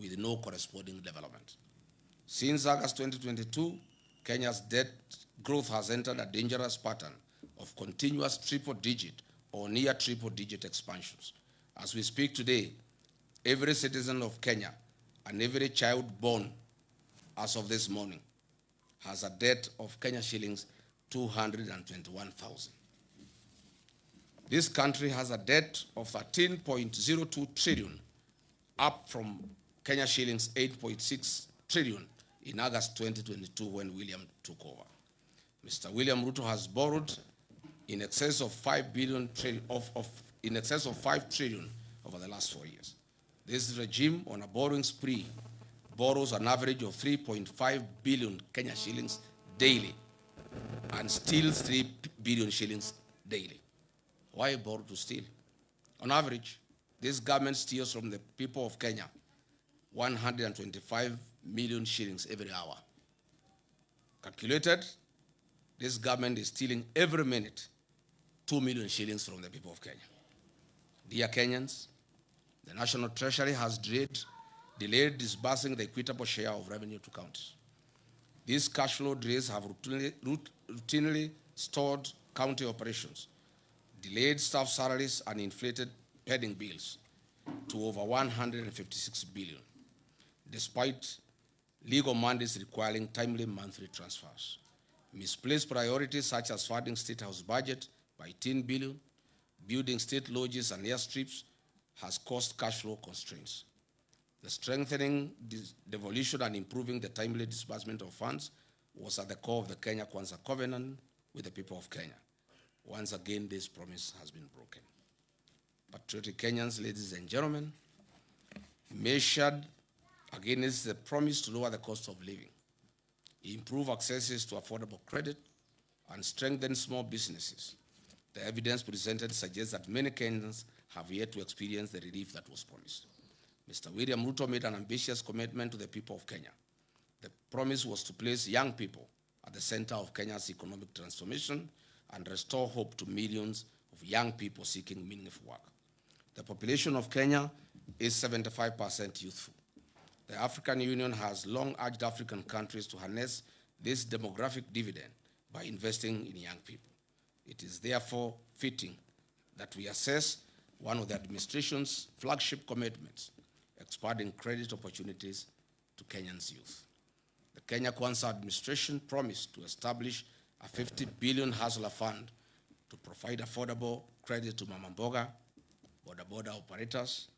Speaker 4: with no corresponding development. Since August 2022, Kenya's debt growth has entered a dangerous pattern of continuous triple-digit or near triple-digit expansions. As we speak today, every citizen of Kenya and every child born as of this morning has a debt of Kenya shillings 221,000. This country has a debt of 13.02 trillion, up from Kenya shillings 8.6 trillion in August 2022 when William took over. Mr. William Ruto has borrowed in excess of 5 trillion over the last 4 years. This regime on a borrowing spree borrows an average of 3.5 billion Kenya shillings daily and steals 3 billion shillings daily. Why borrow to steal? On average, this government steals from the people of Kenya 125 million shillings every hour. Calculated, this government is stealing every minute 2 million shillings from the people of Kenya. Dear Kenyans, the National Treasury has delayed disbursing the equitable share of revenue to counties. These cash flow delays have routinely stalled county operations, delayed staff salaries, and inflated pending bills to over 156 billion, despite legal mandates requiring timely monthly transfers. Misplaced priorities such as funding State House budget by 10 billion, building state lodges and airstrips has caused cash flow constraints. The strengthening, devolution, and improving the timely disbursement of funds was at the core of the Kenya Kwanza covenant with the people of Kenya. Once again, this promise has been broken. Patriotic Kenyans, ladies and gentlemen, measured against the promise to lower the cost of living, improve access to affordable credit, and strengthen small businesses, the evidence presented suggests that many Kenyans have yet to experience the relief that was promised. Mr. William Ruto made an ambitious commitment to the people of Kenya. The promise was to place young people at the center of Kenya's economic transformation and restore hope to millions of young people seeking meaningful work. The population of Kenya is 75% youthful. The African Union has long urged African countries to harness this demographic dividend by investing in young people. It is therefore fitting that we assess one of the administration's flagship commitments, expanding credit opportunities to Kenyans' youth. The Kenya Kwanza administration promised to establish a 50 billion hustler fund to provide affordable credit to mama mboga, boda operators,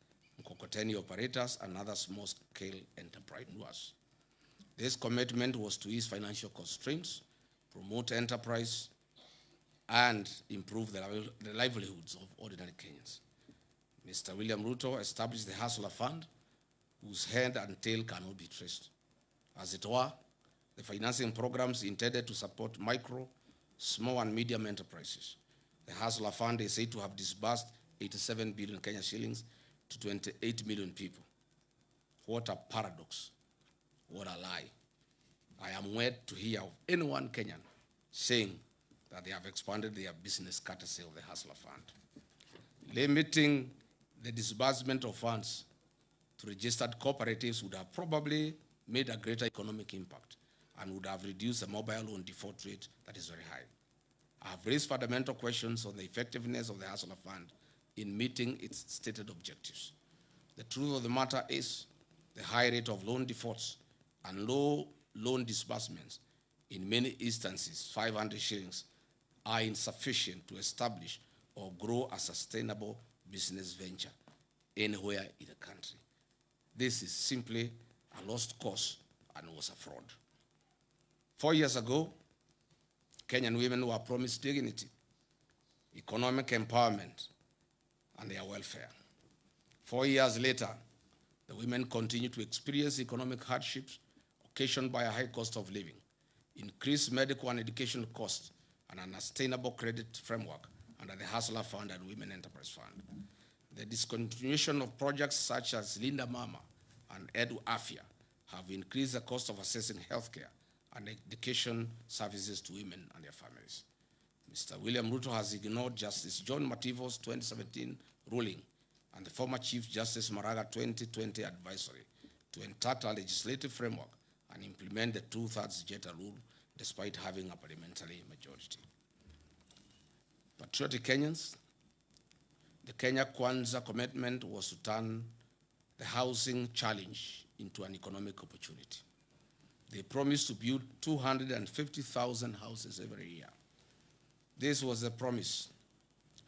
Speaker 4: mkokoteni operators, and other small-scale entrepreneurs. This commitment was to ease financial constraints, promote enterprise, and improve the livelihoods of ordinary Kenyans. Mr. William Ruto established the Hustler Fund, whose head and tail cannot be traced. As it were, the financing programs intended to support micro, small, and medium enterprises. The Hustler Fund is said to have disbursed 87 billion Kenya shillings to 28 million people. What a paradox. What a lie. I am yet to hear of anyone Kenyan saying that they have expanded their business courtesy of the Hustler Fund. Limiting the disbursement of funds to registered cooperatives would have probably made a greater economic impact and would have reduced the mobile loan default rate that is very high. I have raised fundamental questions on the effectiveness of the Hustler Fund in meeting its stated objectives. The truth of the matter is the high rate of loan defaults and low loan disbursements, in many instances 500 shillings, are insufficient to establish or grow a sustainable business venture anywhere in the country. This is simply a lost cause and was a fraud. 4 years ago, Kenyan women were promised dignity, economic empowerment, and their welfare. 4 years later, the women continue to experience economic hardships occasioned by a high cost of living, increased medical and educational costs, and an unsustainable credit framework under the Hustler Fund and Women Enterprise Fund. The discontinuation of projects such as Linda Mama and Edu Afia have increased the cost of accessing healthcare and education services to women and their families. Mr. William Ruto has ignored Justice John Mativo's 2017 ruling and the former Chief Justice Maraga 2020 advisory to entitle a legislative framework and implement the 2/3 Jeta rule despite having a parliamentary majority. Patriotic Kenyans, the Kenya Kwanza commitment was to turn the housing challenge into an economic opportunity. They promised to build 250,000 houses every year. This was the promise.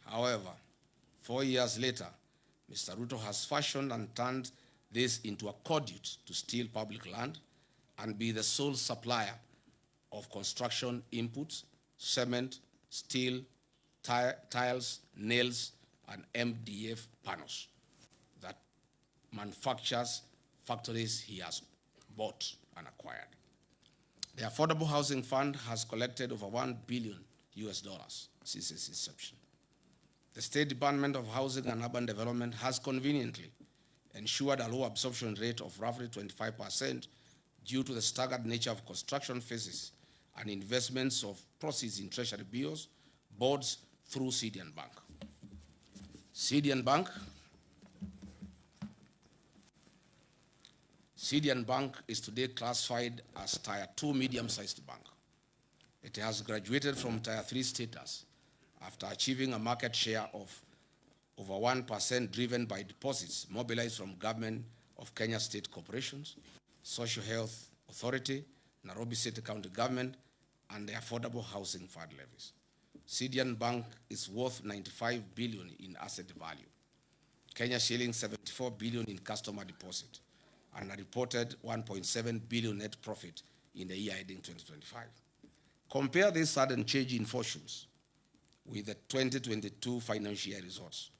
Speaker 4: However, 4 years later, Mr. Ruto has fashioned and turned this into a conduit to steal public land and be the sole supplier of construction inputs, cement, steel, tiles, nails, and MDF panels that manufactures factories he has bought and acquired. The Affordable Housing Fund has collected over $1 billion since its inception. The State Department of Housing and Urban Development has conveniently ensured a low absorption rate of roughly 25% due to the staggered nature of construction phases and investments of proceeds in treasury bills, bonds through CDN Bank. CDN Bank is today classified as Tier 2 medium-sized bank. It has graduated from Tier 3 status after achieving a market share of over 1% driven by deposits mobilized from government of Kenya state corporations, Social Health Authority, Nairobi City County Government, and the Affordable Housing Fund levies. CDN Bank is worth 95 billion in asset value, Kenya shilling 74 billion in customer deposit, and a reported 1.7 billion net profit in the year ending 2025. Compare this sudden change in fortunes with the 2022 financial year results.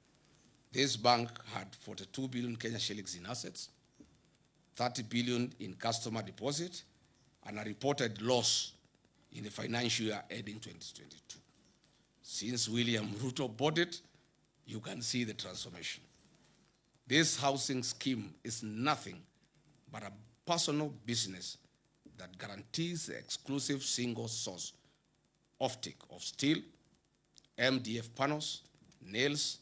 Speaker 4: This bank had 42 billion Kenya shillings in assets, 30 billion in customer deposit, and a reported loss in the financial year ending 2022. Since William Ruto bought it, you can see the transformation. This housing scheme is nothing but a personal business that guarantees the exclusive single source offtake of steel, MDF panels, nails,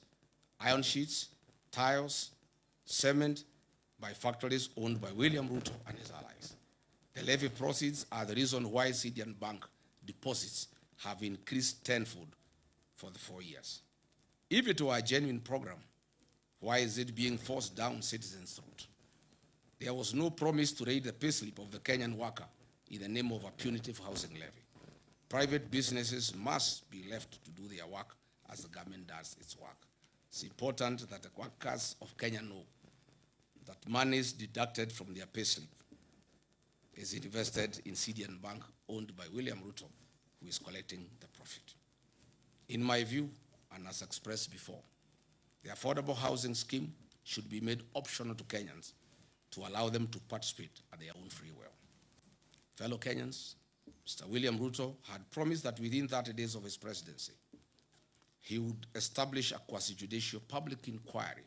Speaker 4: iron sheets, tiles, cement by factories owned by William Ruto and his allies. The levy proceeds are the reason why CDN Bank deposits have increased tenfold for the 4 years. If it were a genuine program, why is it being forced down citizens' throat? There was no promise to raise the payslip of the Kenyan worker in the name of a punitive housing levy. Private businesses must be left to do their work as the government does its work. It's important that the workers of Kenya know that monies deducted from their payslip is invested in CDN Bank owned by William Ruto, who is collecting the profit. In my view, and as expressed before, the affordable housing scheme should be made optional to Kenyans to allow them to participate at their own free will. Fellow Kenyans, Mr. William Ruto had promised that within 30 days of his presidency, he would establish a quasi-judicial public inquiry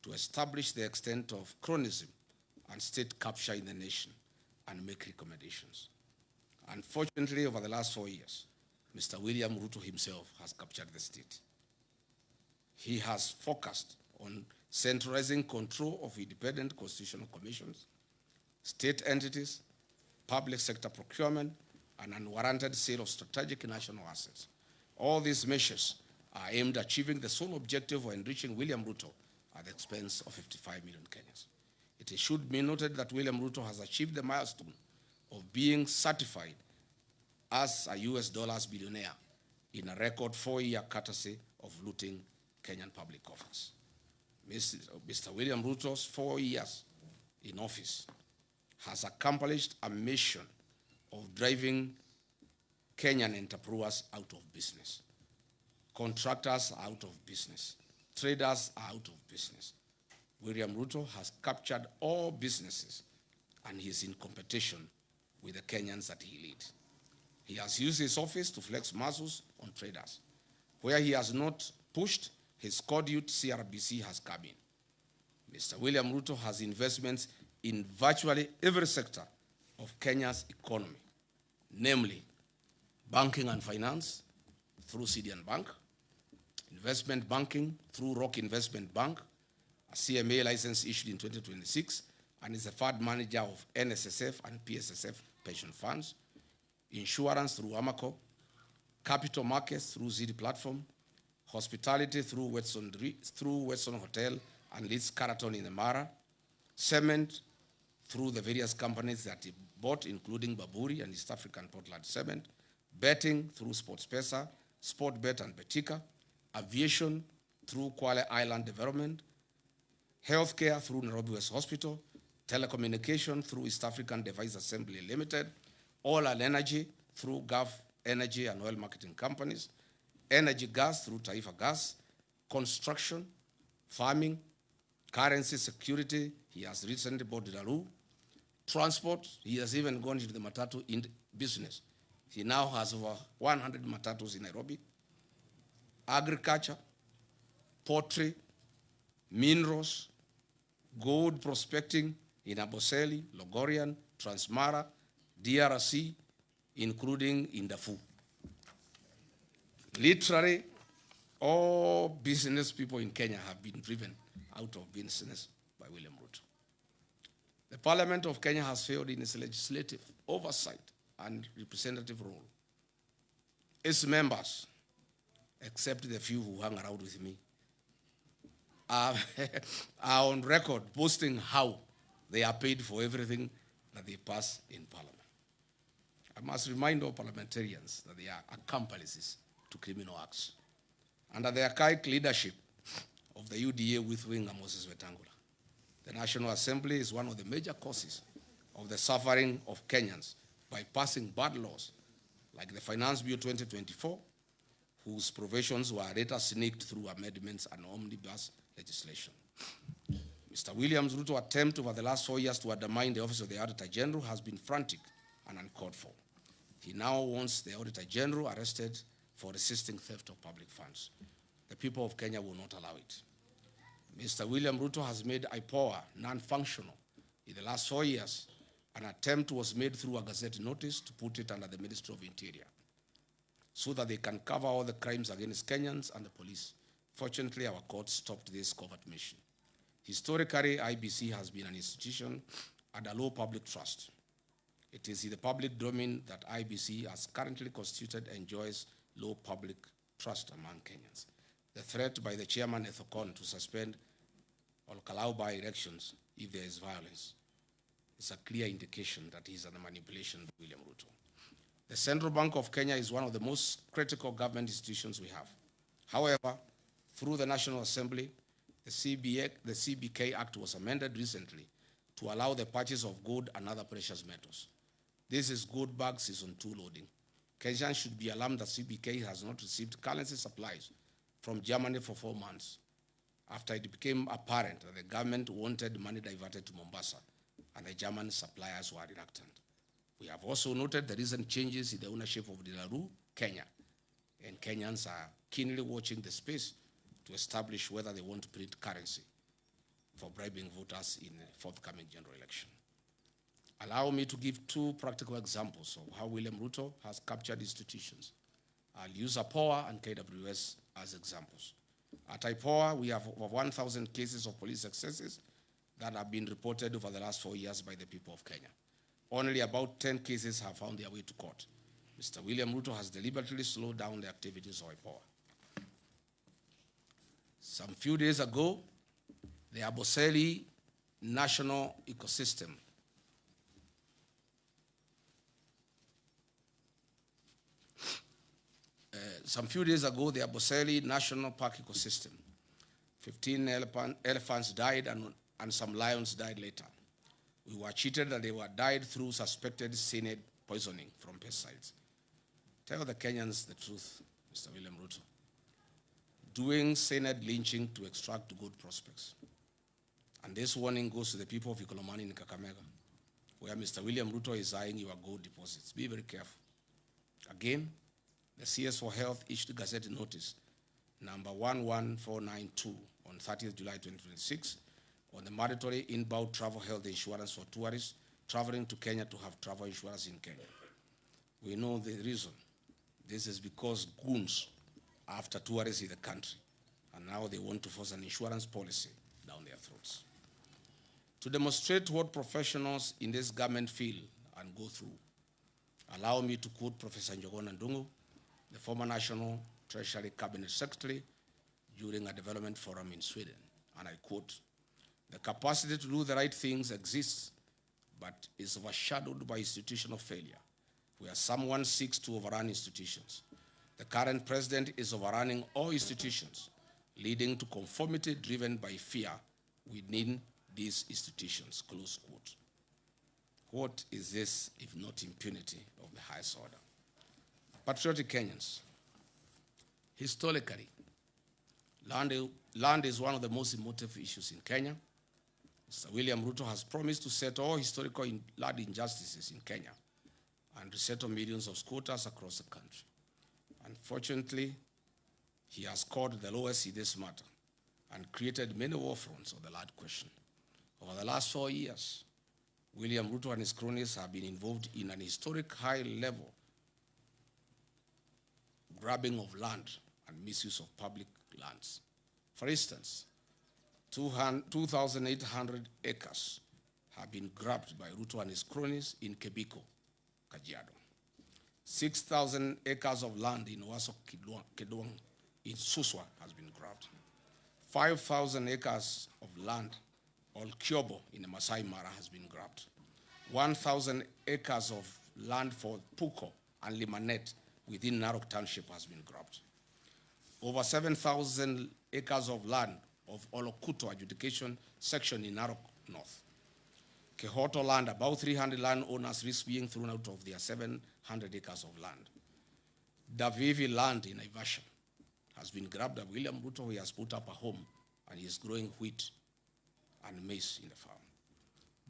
Speaker 4: to establish the extent of cronyism and state capture in the nation and make recommendations. Unfortunately, over the last 4 years, Mr. William Ruto himself has captured the state. He has focused on centralizing control of independent constitutional commissions, state entities, public sector procurement, and unwarranted sale of strategic national assets. All these measures are aimed at achieving the sole objective of enriching William Ruto at the expense of 55 million Kenyans. It should be noted that William Ruto has achieved the milestone of being certified as a US dollars billionaire in a record 4-year courtesy of looting Kenyan public coffers. Mr. William Ruto's 4 years in office has accomplished a mission of driving Kenyan entrepreneurs out of business. Contractors are out of business. Traders are out of business. William Ruto has captured all businesses and he is in competition with the Kenyans that he leads. He has used his office to flex muscles on traders. Where he has not pushed, his cordial CRBC has come in. Mr. William Ruto has investments in virtually every sector of Kenya's economy, namely banking and finance through CDN Bank, investment banking through Rock Investment Bank, a CMA license issued in 2026, and is a fund manager of NSSF and PSSF pension funds, insurance through Amaco, capital markets through ZD Platform, hospitality through Weston Hotel and Leeds Caraton in the Mara, cement through the various companies that he bought, including Baburi and East African Portland Cement, betting through SportsPesa, Sportbet and Betika, aviation through Kwale Island Development, healthcare through Nairobi West Hospital, telecommunication through East African Device Assembly Limited, oil and energy through Gulf Energy and oil marketing companies, energy gas through Taifa Gas, construction, farming, currency security, he has recently bought Daru, Transport, he has even gone into the matatu business. He now has over 100 matatus in Nairobi. Agriculture, poultry, minerals, gold prospecting in Aboseli, Logorian, Transmara, DRC, including in Darfur. Literally, all business people in Kenya have been driven out of business by William Ruto. The Parliament of Kenya has failed in its legislative oversight and representative role. Its members, except the few who hang around with me, are on record boasting how they are paid for everything that they pass in Parliament. I must remind all parliamentarians that they are accomplices to criminal acts. Under the archaic leadership of the UDA with winger Moses Wetangula, the National Assembly is one of the major causes of the suffering of Kenyans by passing bad laws like the Finance Bill 2024, whose provisions were later sneaked through amendments and omnibus legislation. Mr. Williams Ruto's attempt over the last 4 years to undermine the office of the Auditor General has been frantic and uncalled for. He now wants the Auditor General arrested for resisting theft of public funds. The people of Kenya will not allow it. Mr. William Ruto has made IPOA non-functional in the last 4 years. An attempt was made through a Gazette notice to put it under the Ministry of Interior so that they can cover all the crimes against Kenyans and the police. Fortunately, our court stopped this covert mission. Historically, IBC has been an institution under low public trust. It is in the public domain that IBC, as currently constituted, enjoys low public trust among Kenyans. The threat by the chairman Ethocon to suspend or allow by-elections if there is violence is a clear indication that he is under manipulation by William Ruto. The Central Bank of Kenya is one of the most critical government institutions we have. However, through the National Assembly, the CBK Act was amended recently to allow the purchase of gold and other precious metals. This is gold bag season 2 loading. Kenyans should be alarmed that CBK has not received currency supplies from Germany for 4 months after it became apparent that the government wanted money diverted to Mombasa and the German suppliers were reluctant. We have also noted the recent changes in the ownership of Delaru, Kenya, and Kenyans are keenly watching the space to establish whether they want to print currency for bribing voters in the forthcoming general election. Allow me to give 2 practical examples of how William Ruto has captured institutions. I'll use IPOA and KWS as examples. At IPOA, we have over 1,000 cases of police excesses that have been reported over the last 4 years by the people of Kenya. Only about 10 cases have found their way to court. Mr. William Ruto has deliberately slowed down the activities of IPOA. Some few days ago, the Aboseli National Ecosystem the Aboseli National Park ecosystem, 15 elephants died and some lions died later. We were cheated that they were died through suspected cyanide poisoning from pesticides. Tell the Kenyans the truth, Mr. William Ruto. Doing cyanide lynching to extract good prospects. And this warning goes to the people of Ikolomani in Kakamega, where Mr. William Ruto is eyeing your gold deposits. Be very careful. Again, the CS for Health issued Gazette notice number 11492 on 30th July 2026 on the mandatory inbound travel health insurance for tourists traveling to Kenya to have travel insurance in Kenya. We know the reason. This is because goons are after tourists in the country, and now they want to force an insurance policy down their throats. To demonstrate what professionals in this government feel and go through, allow me to quote Professor Njogona Ndungu, the former National Treasury Cabinet Secretary, during a development forum in Sweden. And I quote, "The capacity to do the right things exists, but is overshadowed by institutional failure, where someone seeks to overrun institutions. The current president is overrunning all institutions, leading to conformity driven by fear within these institutions," close quote. What is this if not impunity of the highest order? Patriotic Kenyans, historically, land is one of the most emotive issues in Kenya. Mr. William Ruto has promised to set all historical land injustices in Kenya and resettle millions of squatters across the country. Unfortunately, he has scored the lowest in this matter and created many war fronts on the land question. Over the last 4 years, William Ruto and his cronies have been involved in an historic high-level grabbing of land and misuse of public lands. For instance, 2,800 acres have been grabbed by Ruto and his cronies in Kebiko, Kajiado. 6,000 acres of land in Owasso Kedong in Suswa has been grabbed. 5,000 acres of land on Kyobo in the Masai Mara has been grabbed. 1,000 acres of land for Puko and Limanet within Narok Township has been grabbed. Over 7,000 acres of land of Olokuto adjudication section in Narok North. Kehoto land, about 300 landowners risk being thrown out of their 700 acres of land. Davivi land in Naivasha has been grabbed by William Ruto. He has put up a home and he is growing wheat and maize in the farm.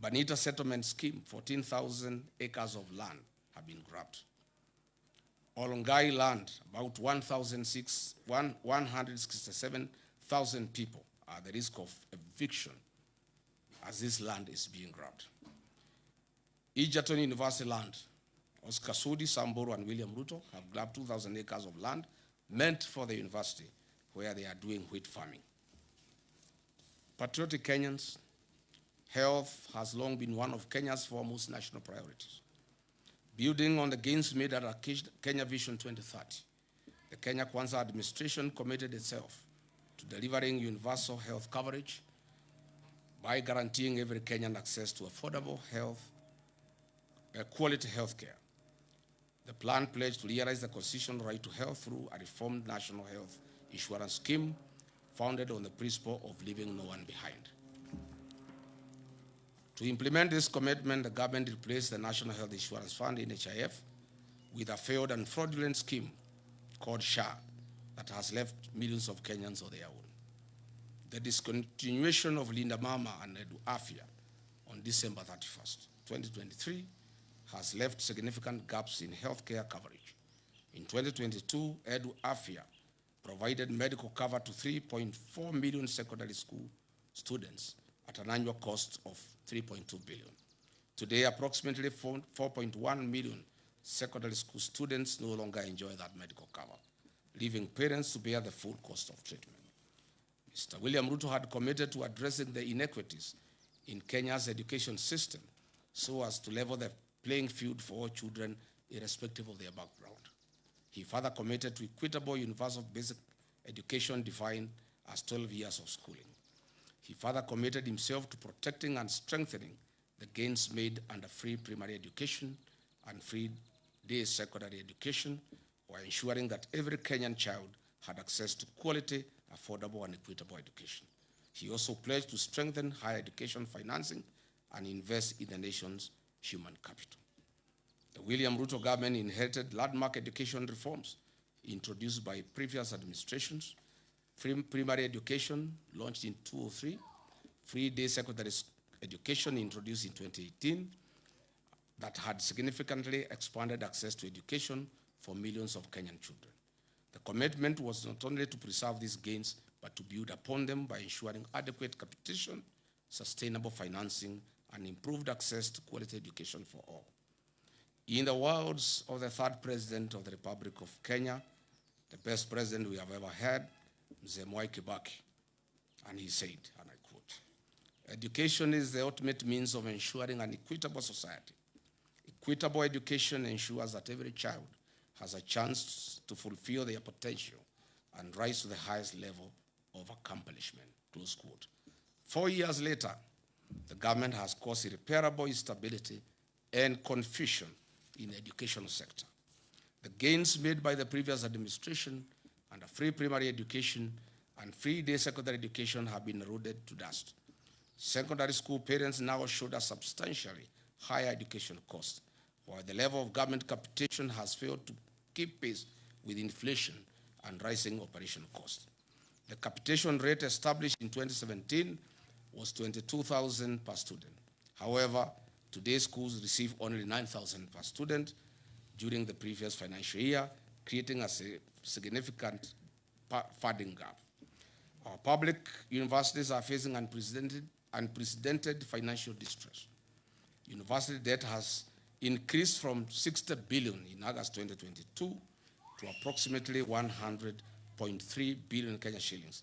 Speaker 4: Banita settlement scheme, 14,000 acres of land have been grabbed. Olongai land, about 167,000 people are at the risk of eviction as this land is being grabbed. Egerton University land, Oscar Sudi, Samburu, and William Ruto have grabbed 2,000 acres of land meant for the university where they are doing wheat farming. Patriotic Kenyans, health has long been one of Kenya's foremost national priorities. Building on the gains made at our Kenya Vision 2030, the Kenya Kwanza administration committed itself to delivering universal health coverage by guaranteeing every Kenyan access to affordable quality health care. The plan pledged to realize the constitutional right to health through a reformed national health insurance scheme founded on the principle of leaving no one behind. To implement this commitment, the government replaced the National Health Insurance Fund, NHIF, with a failed and fraudulent scheme called SHA that has left millions of Kenyans on their own. The discontinuation of Linda Mama and Edu Afia on December 31st, 2023, has left significant gaps in healthcare coverage. In 2022, Edu Afia provided medical cover to 3.4 million secondary school students at an annual cost of 3.2 billion. Today, approximately 4.1 million secondary school students no longer enjoy that medical cover, leaving parents to bear the full cost of treatment. Mr. William Ruto had committed to addressing the inequities in Kenya's education system so as to level the playing field for all children irrespective of their background. He further committed to equitable universal basic education defined as 12 years of schooling. He further committed himself to protecting and strengthening the gains made under free primary education and free day secondary education while ensuring that every Kenyan child had access to quality, affordable, and equitable education. He also pledged to strengthen higher education financing and invest in the nation's human capital. The William Ruto government inherited landmark education reforms introduced by previous administrations. Free primary education launched in 2003, free day secondary education introduced in 2018 that had significantly expanded access to education for millions of Kenyan children. The commitment was not only to preserve these gains, but to build upon them by ensuring adequate capitation, sustainable financing, and improved access to quality education for all. In the words of the third president of the Republic of Kenya, the best president we have ever had, Mzee Mwai Kibaki, and he said, and I quote, "Education is the ultimate means of ensuring an equitable society. Equitable education ensures that every child has a chance to fulfill their potential and rise to the highest level of accomplishment," close quote. 4 years later, the government has caused irreparable instability and confusion in the educational sector. The gains made by the previous administration under free primary education and free day secondary education have been eroded to dust. Secondary school parents now shoulder substantially higher education costs, while the level of government capitation has failed to keep pace with inflation and rising operation costs. The capitation rate established in 2017 was 22,000 per student. However, today's schools receive only 9,000 per student during the previous financial year, creating a significant funding gap. Our public universities are facing unprecedented financial distress. University debt has increased from 60 billion in August 2022 to approximately 100.3 billion Kenya shillings,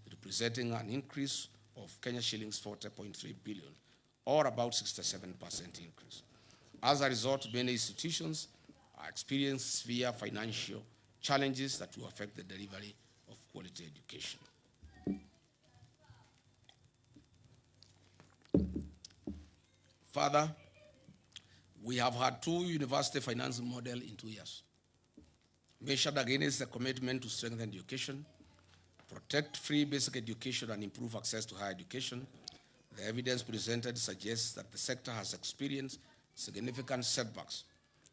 Speaker 4: representing an increase of Kenya shillings 40.3 billion, or about 67% increase. As a result, many institutions are experiencing severe financial challenges that will affect the delivery of quality education. Further, we have had two university financing models in 2 years. Measured against the commitment to strengthen education, protect free basic education, and improve access to higher education, the evidence presented suggests that the sector has experienced significant setbacks,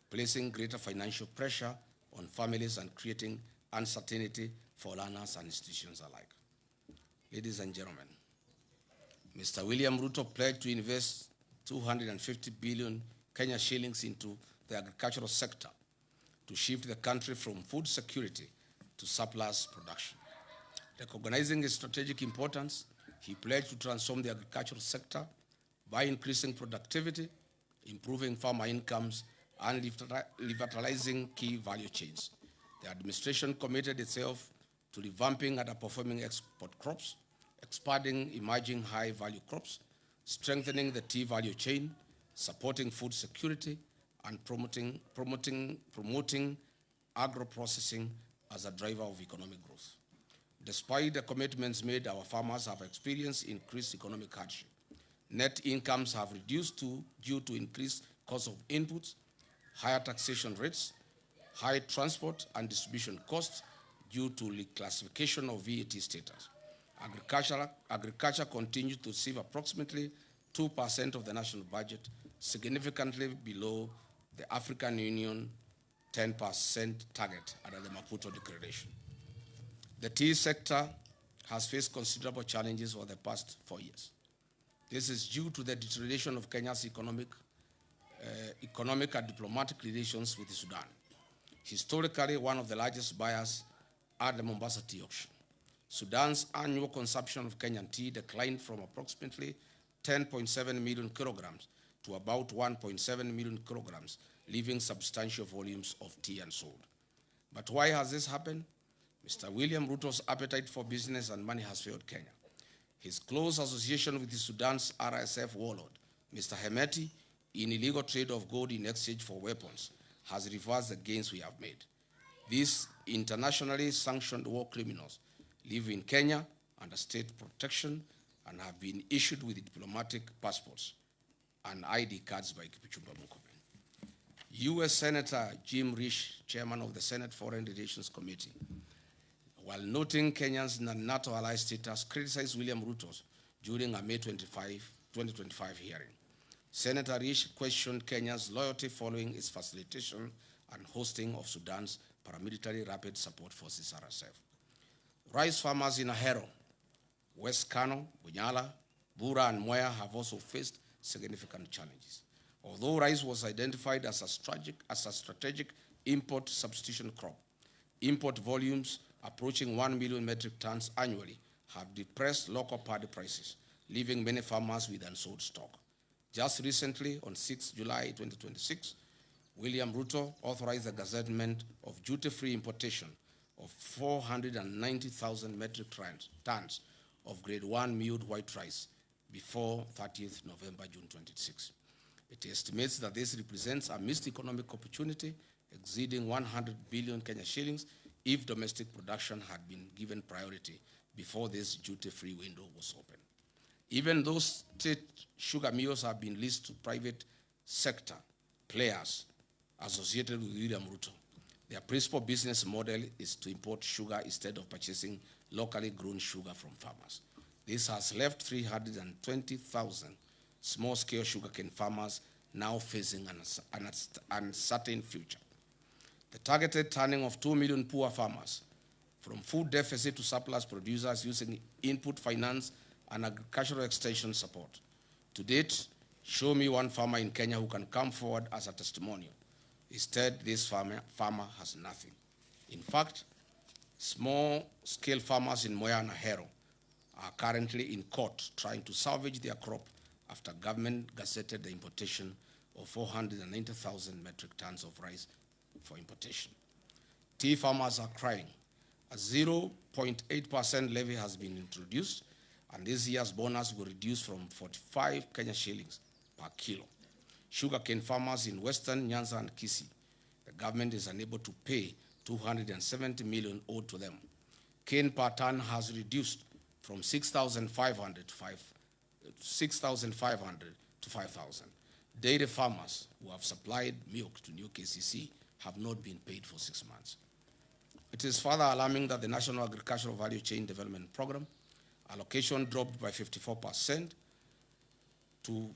Speaker 4: placing greater financial pressure on families and creating uncertainty for learners and institutions alike. Ladies and gentlemen, Mr. William Ruto pledged to invest 250 billion Kenya shillings into the agricultural sector to shift the country from food security to surplus production. Recognizing its strategic importance, he pledged to transform the agricultural sector by increasing productivity, improving farmer incomes, and revitalizing key value chains. The administration committed itself to revamping underperforming export crops, expanding emerging high-value crops, strengthening the tea value chain, supporting food security, and promoting agro-processing as a driver of economic growth. Despite the commitments made, our farmers have experienced increased economic hardship. Net incomes have reduced due to increased cost of inputs, higher taxation rates, high transport and distribution costs due to reclassification of VAT status. Agriculture continues to receive approximately 2% of the national budget, significantly below the African Union 10% target under the Maputo Declaration. The tea sector has faced considerable challenges over the past 4 years. This is due to the deterioration of Kenya's economic and diplomatic relations with Sudan. Historically, one of the largest buyers at the Mombasa tea auction. Sudan's annual consumption of Kenyan tea declined from approximately 10.7 million kilograms to about 1.7 million kilograms, leaving substantial volumes of tea unsold. But why has this happened? Mr. William Ruto's appetite for business and money has failed Kenya. His close association with the Sudan's RSF warlord, Mr. Hemeti, in illegal trade of gold in exchange for weapons, has reversed the gains we have made. These internationally sanctioned war criminals live in Kenya under state protection and have been issued with diplomatic passports and ID cards by Kipchumba Murkomen. U.S. Senator Jim Risch, chairman of the Senate Foreign Relations Committee, while noting Kenya's NATO ally status, criticized William Ruto during a May 2025 hearing. Senator Risch questioned Kenya's loyalty following its facilitation and hosting of Sudan's paramilitary rapid support forces, RSF. Rice farmers in Ahero, West Kano, Bunyala, Bura, and Mwea have also faced significant challenges. Although rice was identified as a strategic import substitution crop, import volumes approaching 1 million metric tons annually have depressed local paddy prices, leaving many farmers with unsold stock. Just recently, on 6 July 2026, William Ruto authorized the gazettement of duty-free importation of 490,000 metric tons of grade 1 milled white rice before 30th November, June 26. It estimates that this represents a missed economic opportunity exceeding 100 billion Kenya shillings if domestic production had been given priority before this duty-free window was open. Even though state sugar mills have been leased to private sector players associated with William Ruto, their principal business model is to import sugar instead of purchasing locally grown sugar from farmers. This has left 320,000 small-scale sugarcane farmers now facing an uncertain future. The targeted turning of 2 million poor farmers from food deficit to surplus producers using input finance and agricultural extension support. To date, show me one farmer in Kenya who can come forward as a testimonial. Instead, this farmer has nothing. In fact, small-scale farmers in Moya and Ahero are currently in court trying to salvage their crop after government gazetted the importation of 490,000 metric tons of rice for importation. Tea farmers are crying. A 0.8% levy has been introduced, and this year's bonus will reduce from 45 Kenya shillings per kilo. Sugarcane farmers in Western Nyanza and Kisii, the government is unable to pay 270 million owed to them. Cane per ton has reduced from 6,500 to 5,000. Dairy farmers who have supplied milk to new KCC have not been paid for 6 months. It is further alarming that the National Agricultural Value Chain Development Program allocation dropped by 54% to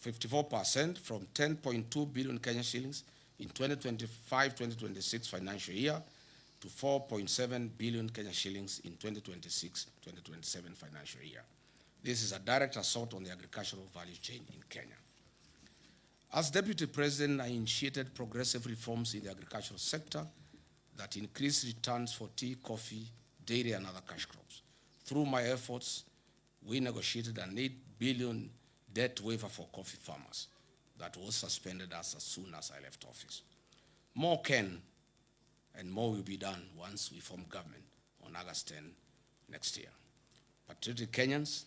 Speaker 4: 54% from 10.2 billion Kenya shillings in 2025-2026 financial year to 4.7 billion Kenya shillings in 2026-2027 financial year. This is a direct assault on the agricultural value chain in Kenya. As Deputy President, I initiated progressive reforms in the agricultural sector that increase returns for tea, coffee, dairy, and other cash crops. Through my efforts, we negotiated an 8 billion debt waiver for coffee farmers that was suspended as soon as I left office. More can and more will be done once we form government on August 10 next year. Patriotic Kenyans,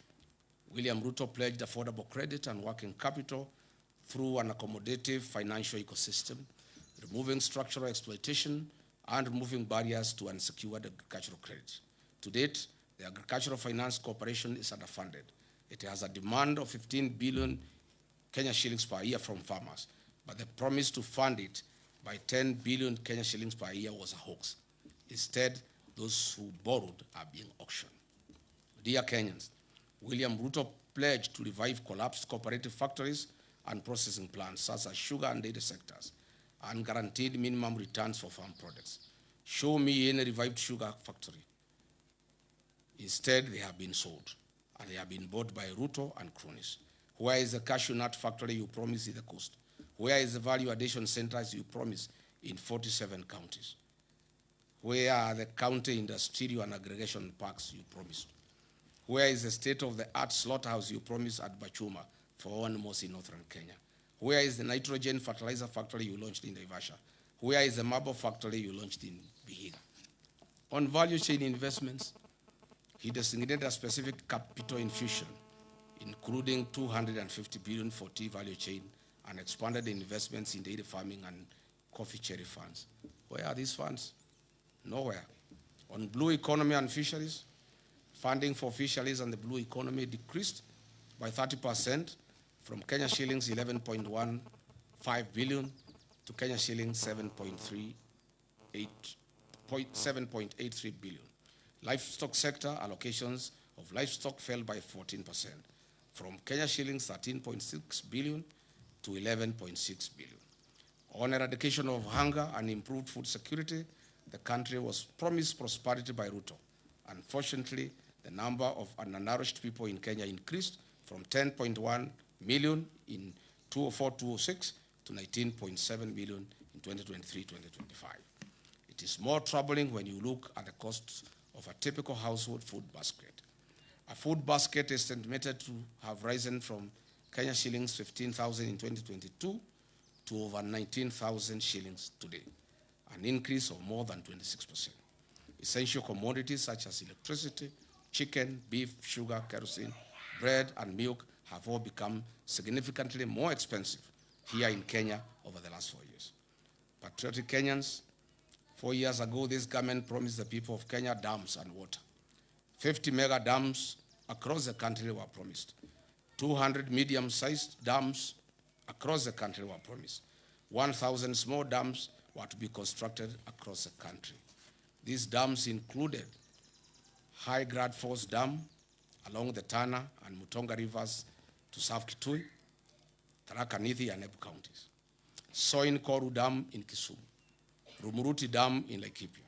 Speaker 4: William Ruto pledged affordable credit and working capital through an accommodative financial ecosystem, removing structural exploitation and removing barriers to unsecured agricultural credit. To date, the Agricultural Finance Corporation is underfunded. It has a demand of 15 billion Kenya shillings per year from farmers, but the promise to fund it by 10 billion Kenya shillings per year was a hoax. Instead, those who borrowed are being auctioned. Dear Kenyans, William Ruto pledged to revive collapsed cooperative factories and processing plants such as sugar and dairy sectors, and guaranteed minimum returns for farm products. Show me any revived sugar factory. Instead, they have been sold, and they have been bought by Ruto and cronies. Where is the cashew nut factory you promised in the coast? Where is the value addition centers you promised in 47 counties? Where are the county industrial and aggregation parks you promised? Where is the state-of-the-art slaughterhouse you promised at Bachuma for animals in northern Kenya? Where is the nitrogen fertilizer factory you launched in Naivasha? Where is the marble factory you launched in Vihiga? On value chain investments, he designated a specific capital infusion, including 250 billion for tea value chain, and expanded the investments in dairy farming and coffee cherry funds. Where are these funds? Nowhere. On blue economy and fisheries, funding for fisheries and the blue economy decreased by 30% from Kenya shillings 11.15 billion to Kenya shillings 7.83 billion. Livestock sector allocations of livestock fell by 14% from Kenya shillings 13.6 billion to 11.6 billion. On eradication of hunger and improved food security, the country was promised prosperity by Ruto. Unfortunately, the number of undernourished people in Kenya increased from 10.1 million in 2004-2006 to 19.7 million in 2023-2025. It is more troubling when you look at the costs of a typical household food basket. A food basket is estimated to have risen from Kenya shillings 15,000 in 2022 to over 19,000 shillings today, an increase of more than 26%. Essential commodities such as electricity, chicken, beef, sugar, kerosene, bread, and milk have all become significantly more expensive here in Kenya over the last 4 years. Patriotic Kenyans, 4 years ago, this government promised the people of Kenya dams and water. 50 mega dams across the country were promised. 200 medium-sized dams across the country were promised. 1,000 small dams were to be constructed across the country. These dams included High Grad Force Dam along the Tana and Mutonga rivers to South Kitui, Tharaka Nithi, and Embu counties. Soin Koru Dam in Kisumu, Rumuruti Dam in Laikipia,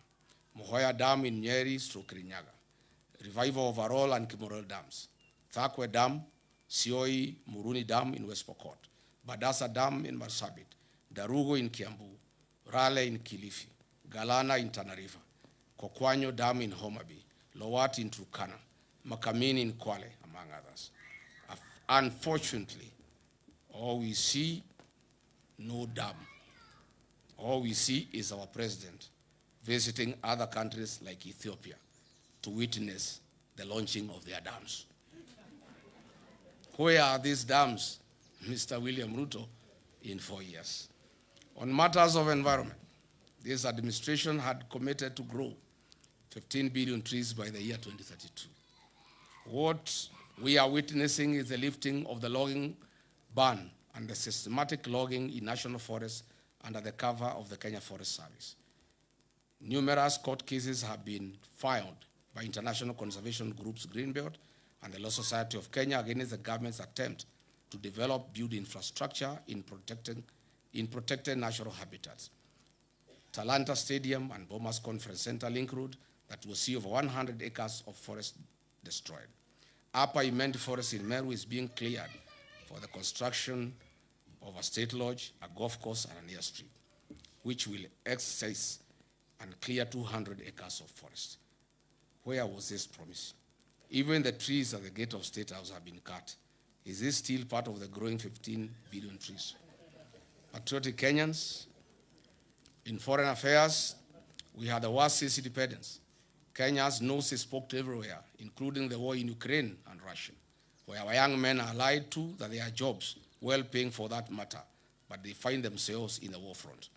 Speaker 4: Mohoya Dam in Nyeri, Kirinyaga, revival of Arol and Kimorel dams, Thakwe Dam, Sioi Muruni Dam in West Pokot, Badasa Dam in Marsabit, Darugo in Kiambu, Rale in Kilifi, Galana in Tana River, Kokwanyo Dam in Homa Bay, Lowat in Turkana, Makamini in Kwale, among others. Unfortunately, all we see, no dam. All we see is our president visiting other countries like Ethiopia to witness the launching of their dams. Where are these dams, Mr. William Ruto, in 4 years? On matters of environment, this administration had committed to grow 15 billion trees by the year 2032. What we are witnessing is the lifting of the logging ban and the systematic logging in national forests under the cover of the Kenya Forest Service. Numerous court cases have been filed by international conservation groups Greenbelt and the Law Society of Kenya against the government's attempt to develop build infrastructure in protected natural habitats. Talanta Stadium and Bomas Conference Center Link Road that will see over 100 acres of forest destroyed. Upper Imend Forest in Meru is being cleared for the construction of a state lodge, a golf course, and an airstrip, which will exercise and clear 200 acres of forest. Where was this promise? Even the trees at the gate of State House have been cut. Is this still part of the growing 15 billion trees? Patriotic Kenyans, in foreign affairs, we had the worst since independence. Kenya's nose is poked everywhere, including the war in Ukraine and Russia, where our young men are lied to that they are jobs, well paying for that matter, but they find themselves in the war front.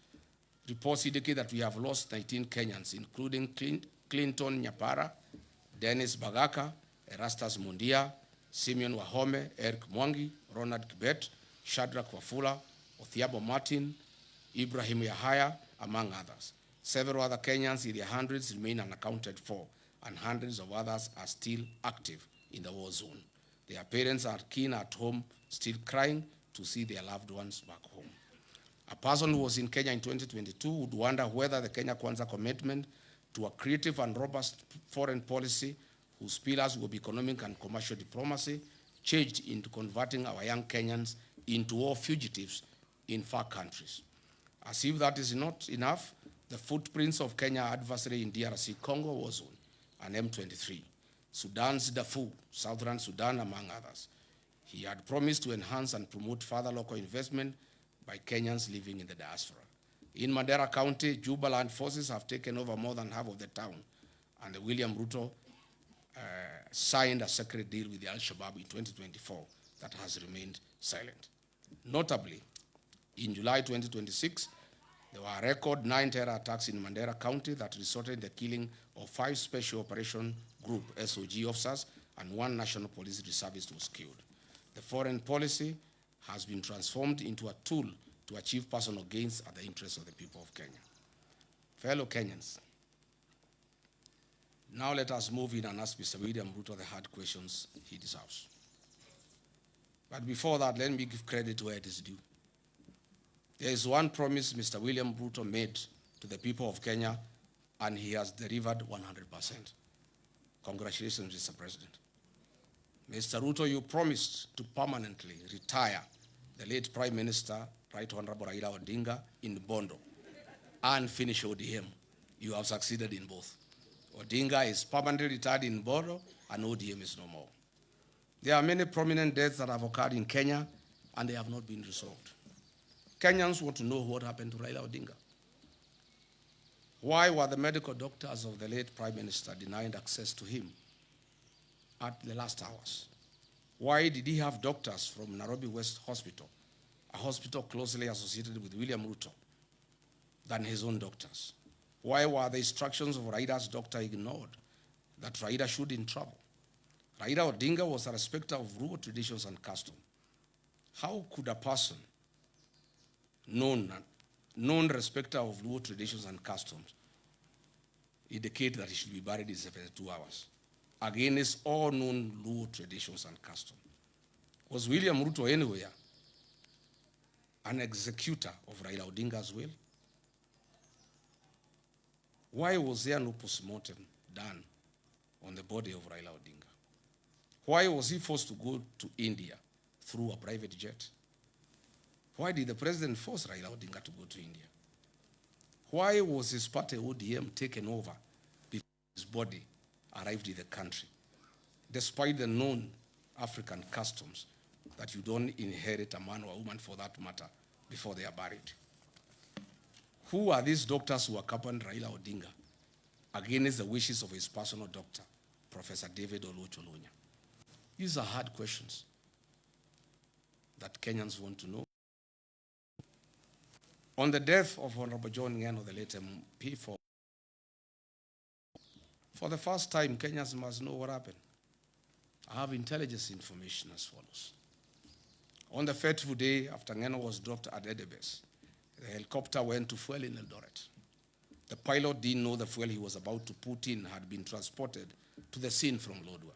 Speaker 4: Reports indicate that we have lost 19 Kenyans, including Clinton Nyapara, Dennis Bagaka, Erastus Mundia, Simeon Wahome, Eric Mwangi, Ronald Kibet, Shadrach Wafula, Othiabo Martin, Ibrahim Yahaya, among others. Several other Kenyans in their hundreds remain unaccounted for, and hundreds of others are still active in the war zone. Their parents are keen at home, still crying to see their loved ones back home. A person who was in Kenya in 2022 would wonder whether the Kenya Kwanza commitment to a creative and robust foreign policy whose pillars will be economic and commercial diplomacy changed into converting our young Kenyans into war fugitives in far countries. As if that is not enough, the footprints of Kenya adversary in DRC Congo war zone and M23, Sudan's Darfur, Southern Sudan, among others. He had promised to enhance and promote further local investment by Kenyans living in the diaspora. In Mandera County, Jubaland forces have taken over more than half of the town, and William Ruto signed a secret deal with the Al-Shabaab in 2024 that has remained silent. Notably, in July 2026, there were a record 9 terror attacks in Mandera County that resulted in the killing of 5 Special Operation Group SOG officers, and 1 National Police Reservist was killed. The foreign policy has been transformed into a tool to achieve personal gains at the interests of the people of Kenya. Fellow Kenyans, now let us move in and ask Mr. William Ruto the hard questions he deserves. But before that, let me give credit where it is due. There is one promise Mr. William Ruto made to the people of Kenya, and he has delivered 100%. Congratulations, Mr. President. Mr. Ruto, you promised to permanently retire the late Prime Minister, Right Honorable Raila Odinga, in Bondo and finish ODM. You have succeeded in both. Odinga is permanently retired in Bondo, and ODM is no more. There are many prominent deaths that have occurred in Kenya, and they have not been resolved. Kenyans want to know what happened to Raila Odinga. Why were the medical doctors of the late Prime Minister denied access to him at the last hours? Why did he have doctors from Nairobi West Hospital, a hospital closely associated with William Ruto, than his own doctors? Why were the instructions of Raila's doctor ignored that Raila shouldn't travel? Raila Odinga was a respecter of rural traditions and customs. How could a person known respecter of rural traditions and customs indicate that he should be buried in 72 hours against all known rural traditions and customs? Was William Ruto anywhere an executor of Raila Odinga's will? Why was there no postmortem done on the body of Raila Odinga? Why was he forced to go to India through a private jet? Why did the president force Raila Odinga to go to India? Why was his party ODM taken over before his body arrived in the country, despite the known African customs that you don't inherit a man or a woman, for that matter, before they are buried? Who are these doctors who accompanied Raila Odinga against the wishes of his personal doctor, Professor David Olucholunya? These are hard questions that Kenyans want to know. On the death of Honorable John Ngeno, the late MP, for the first time, Kenyans must know what happened. I have intelligence information as follows. On the fateful day after Ngeno was dropped at Edebes, the helicopter went to fuel in Eldoret. The pilot didn't know the fuel he was about to put in had been transported to the scene from Lodwar.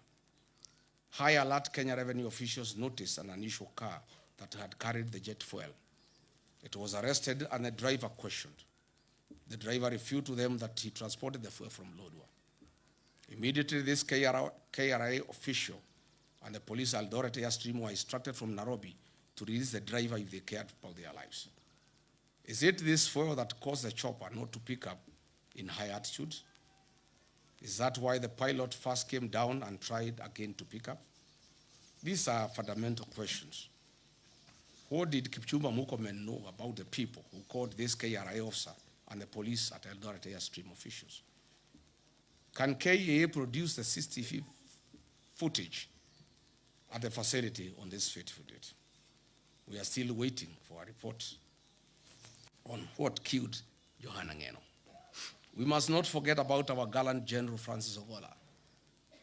Speaker 4: High alert Kenya revenue officials noticed an unusual car that had carried the jet fuel. It was arrested and the driver questioned. The driver refuted to them that he transported the fuel from Lodwar. Immediately, this KRA official and the police Eldoret Airstream were instructed from Nairobi to release the driver if they cared about their lives. Is it this fuel that caused the chopper not to pick up in high altitudes? Is that why the pilot first came down and tried again to pick up? These are fundamental questions. What did Kipchumba Murkomen know about the people who called this KRA officer and the police at Eldoret Airstream officials? Can KEA produce the CCTV footage at the facility on this fateful date? We are still waiting for a report on what killed Johanna Ngeno. We must not forget about our gallant General Francis Ogola,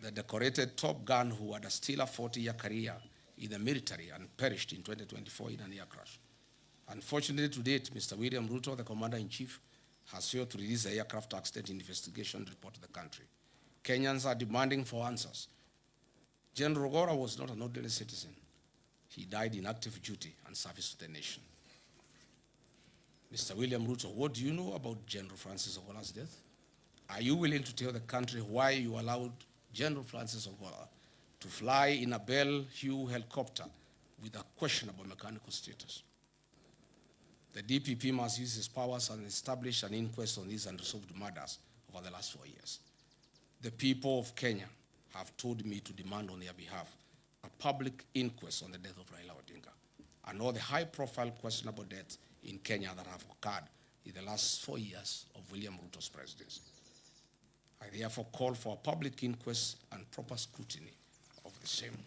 Speaker 4: the decorated top gun who had a stellar 40-year career in the military and perished in 2024 in an air crash. Unfortunately, to date, Mr. William Ruto, the Commander-in-Chief, has failed to release the aircraft accident investigation report to the country. Kenyans are demanding for answers. General Ogola was not an ordinary citizen. He died in active duty and service to the nation. Mr. William Ruto, what do you know about General Francis Ogola's death? Are you willing to tell the country why you allowed General Francis Ogola to fly in a Bell Hue helicopter with a questionable mechanical status? The DPP must use his powers and establish an inquest on these unresolved murders over the last 4 years. The people of Kenya have told me to demand on their behalf a public inquest on the death of Raila Odinga and all the high-profile questionable deaths in Kenya that have occurred in the last 4 years of William Ruto's presidency. I therefore call for a public inquest and proper scrutiny of the same.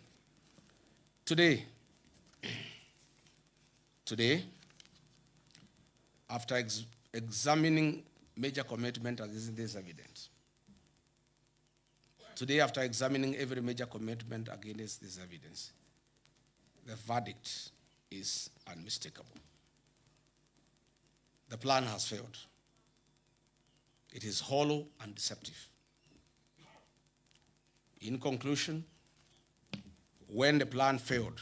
Speaker 4: Today, after examining major commitment against this evidence, after examining every major commitment against this evidence, the verdict is unmistakable. The plan has failed. It is hollow and deceptive. In conclusion, when the plan failed,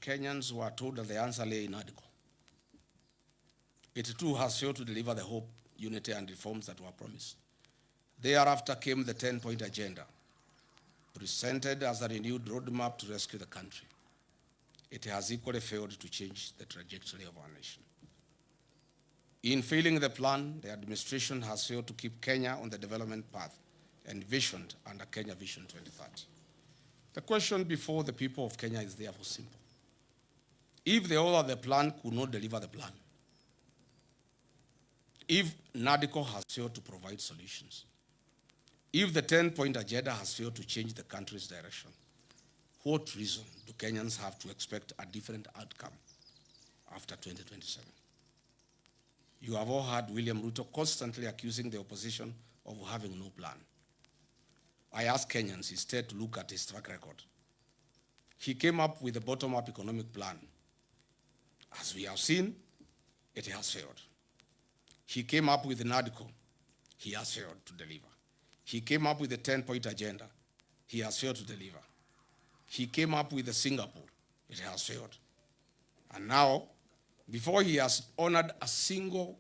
Speaker 4: Kenyans were told that the answer lay in Article. It too has failed to deliver the hope, unity, and reforms that were promised. Thereafter came the 10-point agenda, presented as a renewed roadmap to rescue the country. It has equally failed to change the trajectory of our nation. In failing the plan, the administration has failed to keep Kenya on the development path envisioned under Kenya Vision 2030. The question before the people of Kenya is therefore simple. If the author of the plan could not deliver the plan, if NADCO has failed to provide solutions, if the 10-point agenda has failed to change the country's direction, what reason do Kenyans have to expect a different outcome after 2027? You have all heard William Ruto constantly accusing the opposition of having no plan. I ask Kenyans instead to look at his track record. He came up with a bottom-up economic plan. As we have seen, it has failed. He came up with an article. He has failed to deliver. He came up with a 10-point agenda. He has failed to deliver. He came up with a Singapore. It has failed. And now, before he has honored a single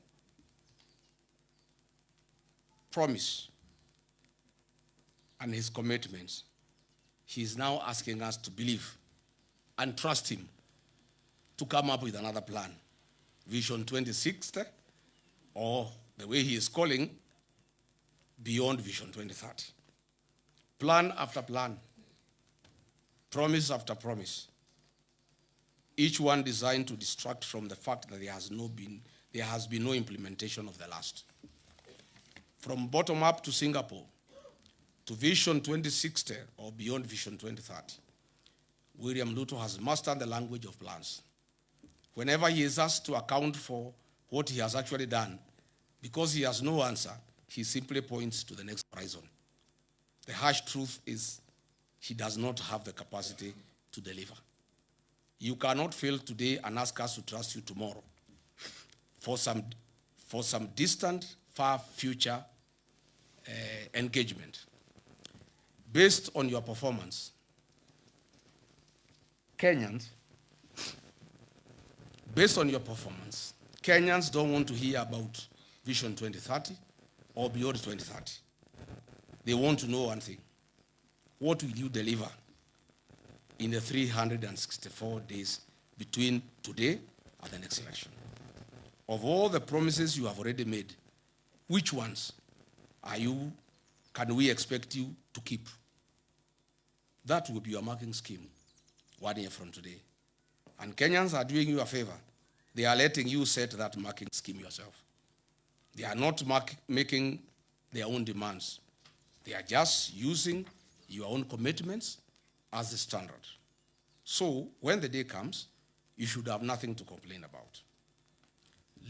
Speaker 4: promise and his commitments, he is now asking us to believe and trust him to come up with another plan. Vision 2060, or the way he is calling, beyond Vision 2030. Plan after plan, promise after promise, each one designed to distract from the fact that there has been no implementation of the last. From bottom up to Singapore, to Vision 2060 or beyond Vision 2030, William Ruto has mastered the language of plans. Whenever he is asked to account for what he has actually done, because he has no answer, he simply points to the next horizon. The harsh truth is he does not have the capacity to deliver. You cannot fail today and ask us to trust you tomorrow for some distant, far future engagement. Based on your performance, Kenyans don't want to hear about Vision 2030 or beyond 2030. They want to know one thing. What will you deliver in the 364 days between today and the next election? Of all the promises you have already made, which ones can we expect you to keep? That will be your marking scheme 1 year from today. And Kenyans are doing you a favor. They are letting you set that marking scheme yourself. They are not making their own demands. They are just using your own commitments as the standard. So when the day comes, you should have nothing to complain about.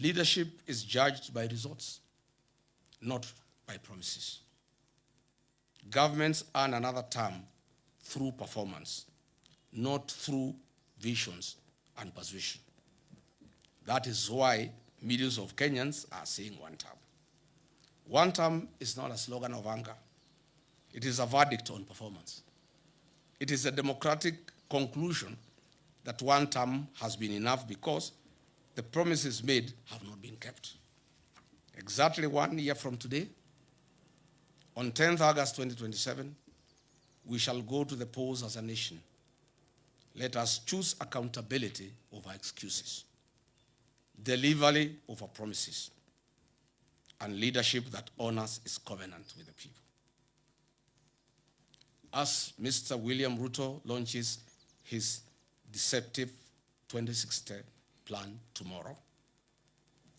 Speaker 4: Leadership is judged by results, not by promises. Governments earn another term through performance, not through visions and persuasion. That is why millions of Kenyans are saying one term. One term is not a slogan of anger. It is a verdict on performance. It is a democratic conclusion that one term has been enough because the promises made have not been kept. Exactly 1 year from today, on 10th August 2027, we shall go to the polls as a nation. Let us choose accountability over excuses, delivery over promises, and leadership that honors its covenant with the people. As Mr. William Ruto launches his deceptive 2060 plan tomorrow,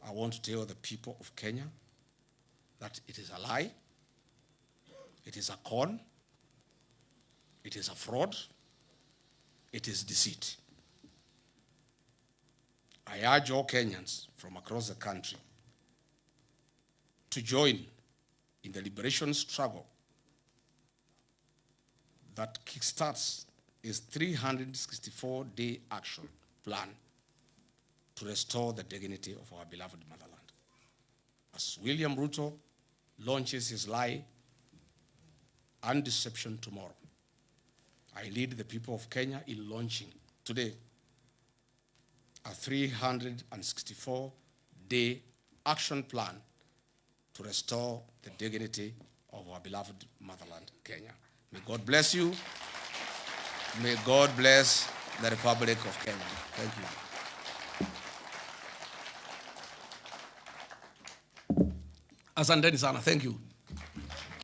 Speaker 4: I want to tell the people of Kenya that it is a lie, it is a con, it is a fraud, it is deceit. I urge all Kenyans from across the country to join in the liberation struggle that kickstarts his 364-day action plan to restore the dignity of our beloved motherland. As William Ruto launches his lie and deception tomorrow, I lead the people of Kenya in launching today a 364-day action plan to restore the dignity of our beloved motherland, Kenya. May God bless you. May God bless the Republic of Kenya. Thank you. Asanteni sana. Thank you.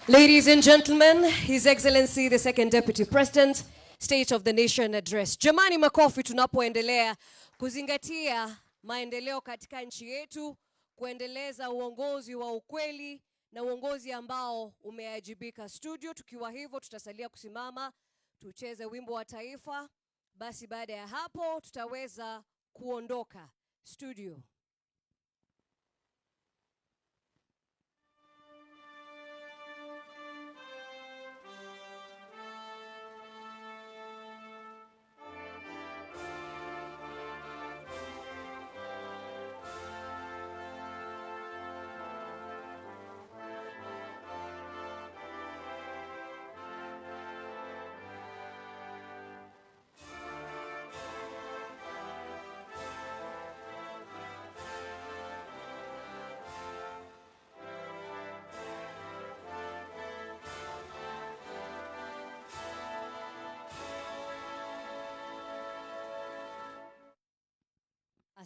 Speaker 1: Ladies and gentlemen, His Excellency the Second Deputy President, State of the Nation Address. Jamani, makofi tunapoendelea kuzingatia maendeleo katika nchi yetu, kuendeleza uongozi wa ukweli na uongozi ambao umeajibika. Studio, tukiwa hivyo tutasalia kusimama, tucheze wimbo wa taifa. Basi baada ya hapo tutaweza kuondoka. Studio.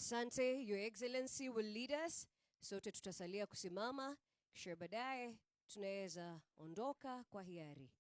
Speaker 1: Asante, Your Excellency will lead us. Sote tutasalia kusimama, kisha baadaye tunaweza ondoka kwa hiari.